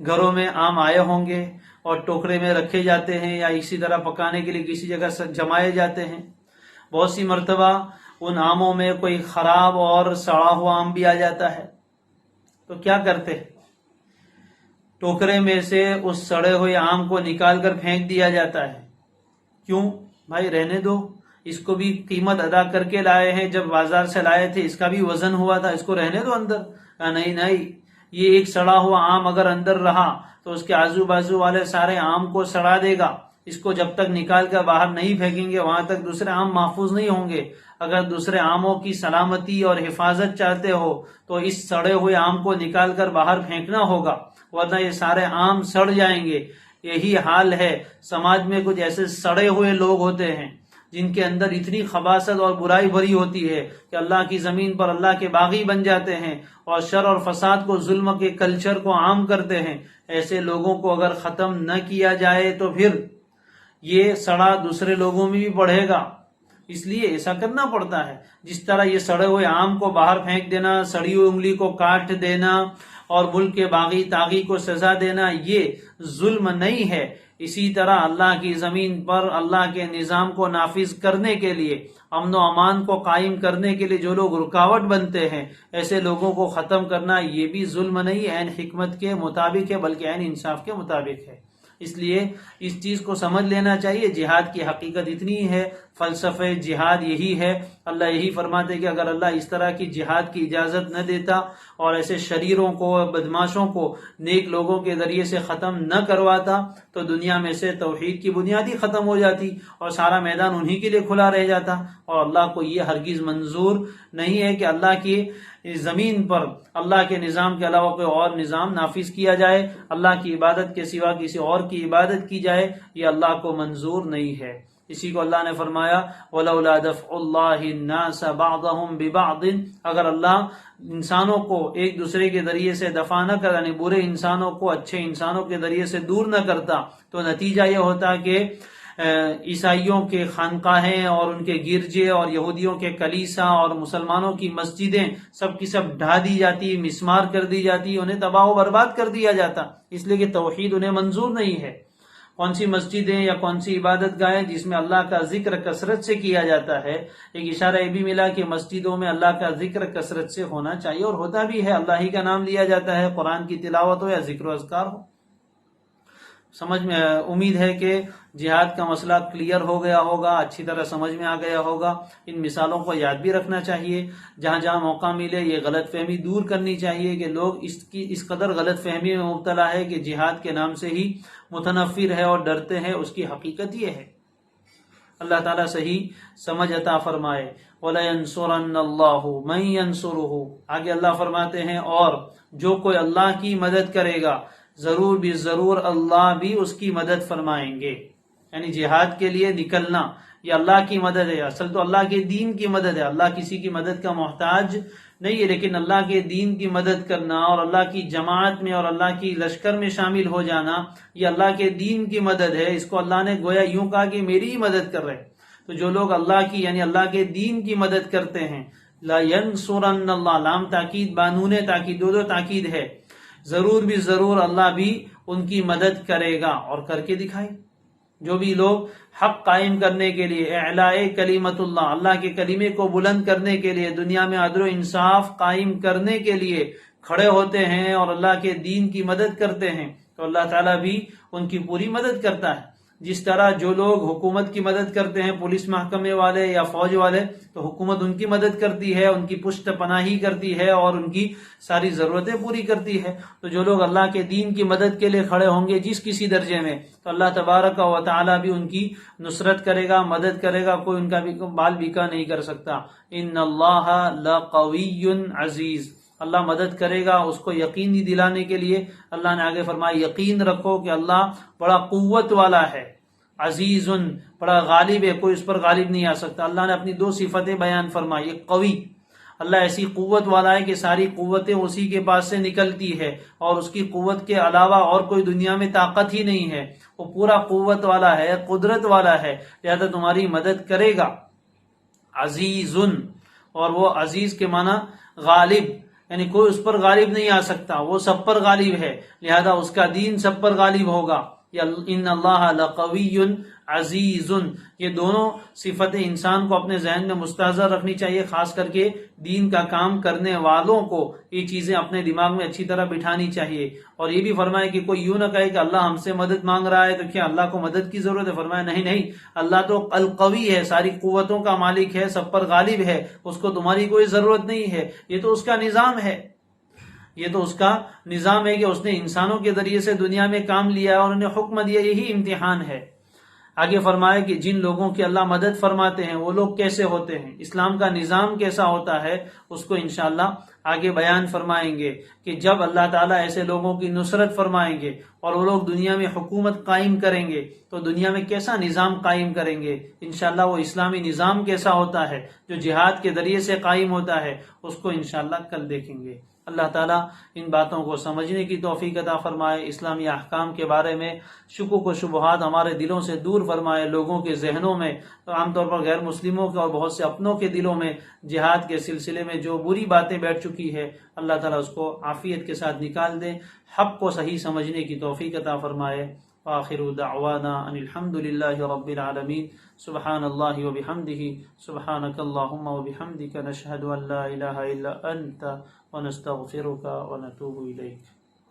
گھروں میں آم آئے ہوں گے اور ٹوکرے میں رکھے جاتے ہیں یا اسی طرح پکانے کے لیے کسی جگہ جمائے جاتے ہیں۔ بہت سی مرتبہ ان آموں میں کوئی خراب اور سڑا ہوا آم بھی آ جاتا ہے، تو کیا کرتے ہیں؟ ٹوکرے میں سے اس سڑے ہوئے آم کو نکال کر پھینک دیا جاتا ہے۔ کیوں بھائی؟ رہنے دو، اس کو بھی قیمت ادا کر کے لائے ہیں، جب بازار سے لائے تھے اس کا بھی وزن ہوا تھا، اس کو رہنے دو اندر۔ نہیں، یہ ایک سڑا ہوا آم اگر اندر رہا تو اس کے آزو بازو والے سارے آم کو سڑا دے گا، اس کو جب تک نکال کر باہر نہیں پھینکیں گے وہاں تک دوسرے آم محفوظ نہیں ہوں گے۔ اگر دوسرے آموں کی سلامتی اور حفاظت چاہتے ہو تو اس سڑے ہوئے آم کو نکال کر باہر پھینکنا ہوگا، ورنہ یہ سارے آم سڑ جائیں گے۔ یہی حال ہے، سماج میں کچھ ایسے سڑے ہوئے لوگ ہوتے ہیں جن کے اندر اتنی خباثت اور برائی بھری ہوتی ہے کہ اللہ کی زمین پر اللہ کے باغی بن جاتے ہیں اور شر اور فساد کو، ظلم کے کلچر کو عام کرتے ہیں۔ ایسے لوگوں کو اگر ختم نہ کیا جائے تو پھر یہ سڑا دوسرے لوگوں میں بھی بڑھے گا، اس لیے ایسا کرنا پڑتا ہے۔ جس طرح یہ سڑے ہوئے آم کو باہر پھینک دینا، سڑی ہوئی انگلی کو کاٹ دینا اور ملک کے باغی تاغی کو سزا دینا یہ ظلم نہیں ہے، اسی طرح اللہ کی زمین پر اللہ کے نظام کو نافذ کرنے کے لیے، امن و امان کو قائم کرنے کے لیے جو لوگ رکاوٹ بنتے ہیں، ایسے لوگوں کو ختم کرنا یہ بھی ظلم نہیں، عین حکمت کے مطابق ہے، بلکہ عین انصاف کے مطابق ہے۔ اس لیے اس چیز کو سمجھ لینا چاہیے، جہاد کی حقیقت اتنی ہے، فلسفہ جہاد یہی ہے اللہ یہی فرماتے کہ اگر اللہ اس طرح کی جہاد کی اجازت نہ دیتا اور ایسے شریروں کو بدماشوں کو نیک لوگوں کے ذریعے سے ختم نہ کرواتا تو دنیا میں سے توحید کی بنیادی ختم ہو جاتی اور سارا میدان انہی کے لیے کھلا رہ جاتا، اور اللہ کو یہ ہرگز منظور نہیں ہے کہ اللہ کی زمین پر اللہ کے نظام کے علاوہ کوئی اور نظام نافذ کیا جائے، اللہ کی عبادت کے سوا کسی اور کی عبادت کی جائے، یہ اللہ کو منظور نہیں ہے۔ اسی کو اللہ نے فرمایا وَلَوْلَا دَفْعُ اللَّهِ النَّاسَ بَعْضَهُمْ بِبَعْضٍ، اگر اللہ انسانوں کو ایک دوسرے کے ذریعے سے دفع نہ کر، یعنی برے انسانوں کو اچھے انسانوں کے ذریعے سے دور نہ کرتا، تو نتیجہ یہ ہوتا کہ عیسائیوں کے خانقاہیں اور ان کے گرجے اور یہودیوں کے کلیسا اور مسلمانوں کی مسجدیں سب کی سب ڈھا دی جاتی، مسمار کر دی جاتی، انہیں تباہ و برباد کر دیا جاتا، اس لیے کہ توحید انہیں منظور نہیں ہے۔ کون سی مسجدیں یا کون سی عبادت گاہیں جس میں اللہ کا ذکر کثرت سے کیا جاتا ہے؟ ایک اشارہ یہ بھی ملا کہ مسجدوں میں اللہ کا ذکر کثرت سے ہونا چاہیے، اور ہوتا بھی ہے، اللہ ہی کا نام لیا جاتا ہے، قرآن کی تلاوت ہو یا ذکر و اذکار ہو۔ سمجھ میں امید ہے کہ جہاد کا مسئلہ کلیئر ہو گیا ہوگا، اچھی طرح سمجھ میں آ گیا ہوگا۔ ان مثالوں کو یاد بھی رکھنا چاہیے، جہاں جہاں موقع ملے یہ غلط فہمی دور کرنی چاہیے کہ لوگ اس قدر غلط فہمی میں مبتلا ہے کہ جہاد کے نام سے ہی متنفر ہے اور ڈرتے ہیں، اس کی حقیقت یہ ہے۔ اللہ تعالیٰ صحیح سمجھ عطا فرمائے۔ وَلَيَنْصُرَنَّ اللَّهُ مَن يَنْصُرُهُ، آگے اللہ فرماتے ہیں اور جو کوئی اللہ کی مدد کرے گا ضرور بھی ضرور اللہ بھی اس کی مدد فرمائیں گے۔ یعنی جہاد کے لیے نکلنا یہ اللہ کی مدد ہے، اصل تو اللہ کے دین کی مدد ہے، اللہ کسی کی مدد کا محتاج نہیں ہے، لیکن اللہ کے دین کی مدد کرنا اور اللہ کی جماعت میں اور اللہ کی لشکر میں شامل ہو جانا یہ اللہ کے دین کی مدد ہے۔ اس کو اللہ نے گویا یوں کہا کہ میری ہی مدد کر رہے، تو جو لوگ اللہ کی یعنی اللہ کے دین کی مدد کرتے ہیں، لا ینصرن اللہ، لام تاکید بانون تاکید، دو تاکید ہے، ضرور بھی ضرور اللہ بھی ان کی مدد کرے گا اور کر کے دکھائے۔ جو بھی لوگ حق قائم کرنے کے لیے، اعلاء کلمت اللہ، اللہ کے کلمے کو بلند کرنے کے لیے، دنیا میں عدل و انصاف قائم کرنے کے لیے کھڑے ہوتے ہیں اور اللہ کے دین کی مدد کرتے ہیں، تو اللہ تعالیٰ بھی ان کی پوری مدد کرتا ہے۔ جس طرح جو لوگ حکومت کی مدد کرتے ہیں، پولیس محکمے والے یا فوج والے، تو حکومت ان کی مدد کرتی ہے، ان کی پشت پناہی کرتی ہے اور ان کی ساری ضرورتیں پوری کرتی ہے۔ تو جو لوگ اللہ کے دین کی مدد کے لیے کھڑے ہوں گے جس کسی درجے میں، تو اللہ تبارک و تعالی بھی ان کی نصرت کرے گا، مدد کرے گا، کوئی ان کا بھی بال بیکا نہیں کر سکتا۔ ان اللہ لقوی عزیز، اللہ مدد کرے گا اس کو یقینی دلانے کے لیے۔ اللہ نے آگے فرمایا یقین رکھو کہ اللہ بڑا قوت والا ہے، عزیز بڑا غالب ہے، کوئی اس پر غالب نہیں آ سکتا۔ اللہ نے اپنی دو صفتیں بیان فرمائی، ایک قوی، اللہ ایسی قوت والا ہے کہ ساری قوتیں اسی کے پاس سے نکلتی ہے اور اس کی قوت کے علاوہ اور کوئی دنیا میں طاقت ہی نہیں ہے، وہ پورا قوت والا ہے، قدرت والا ہے، لہذا تمہاری مدد کرے گا۔ عزیز، اور وہ عزیز کے معنی غالب، یعنی کوئی اس پر غالب نہیں آ سکتا، وہ سب پر غالب ہے، لہذا اس کا دین سب پر غالب ہوگا۔ ان اللہ لقوی عزیز، یہ دونوں صفتیں انسان کو اپنے ذہن میں مستحضر رکھنی چاہیے، خاص کر کے دین کا کام کرنے والوں کو یہ چیزیں اپنے دماغ میں اچھی طرح بٹھانی چاہیے۔ اور یہ بھی فرمائے کہ کوئی یوں نہ کہے کہ اللہ ہم سے مدد مانگ رہا ہے تو کیا اللہ کو مدد کی ضرورت ہے؟ فرمایا نہیں، اللہ تو القوی ہے، ساری قوتوں کا مالک ہے، سب پر غالب ہے، اس کو تمہاری کوئی ضرورت نہیں ہے، یہ تو اس کا نظام ہے، یہ تو اس کا نظام ہے کہ اس نے انسانوں کے ذریعے سے دنیا میں کام لیا اور انہیں حکم دیا، یہی امتحان ہے۔ آگے فرمایا کہ جن لوگوں کی اللہ مدد فرماتے ہیں وہ لوگ کیسے ہوتے ہیں، اسلام کا نظام کیسا ہوتا ہے، اس کو انشاءاللہ آگے بیان فرمائیں گے کہ جب اللہ تعالیٰ ایسے لوگوں کی نصرت فرمائیں گے اور وہ لوگ دنیا میں حکومت قائم کریں گے تو دنیا میں کیسا نظام قائم کریں گے، انشاءاللہ وہ اسلامی نظام کیسا ہوتا ہے جو جہاد کے ذریعے سے قائم ہوتا ہے، اس کو انشاءاللہ کل دیکھیں گے۔ اللہ تعالیٰ ان باتوں کو سمجھنے کی توفیق عطا فرمائے، اسلامی احکام کے بارے میں شکوک و شبہات ہمارے دلوں سے دور فرمائے، لوگوں کے ذہنوں میں، عام طور پر غیر مسلموں کے اور بہت سے اپنوں کے دلوں میں جہاد کے سلسلے میں جو بری باتیں بیٹھ چکی ہے، اللہ تعالیٰ اس کو عافیت کے ساتھ نکال دے، حق کو صحیح سمجھنے کی توفیق عطا فرمائے۔ وآخر دعوانا ان الحمد للہ رب العالمین، سبحان اللہ وبحمدہ، سبحانک اللہم وبحمدک، نشہد ان لا الہ الا انت ونستغفرک ونتوب الیک۔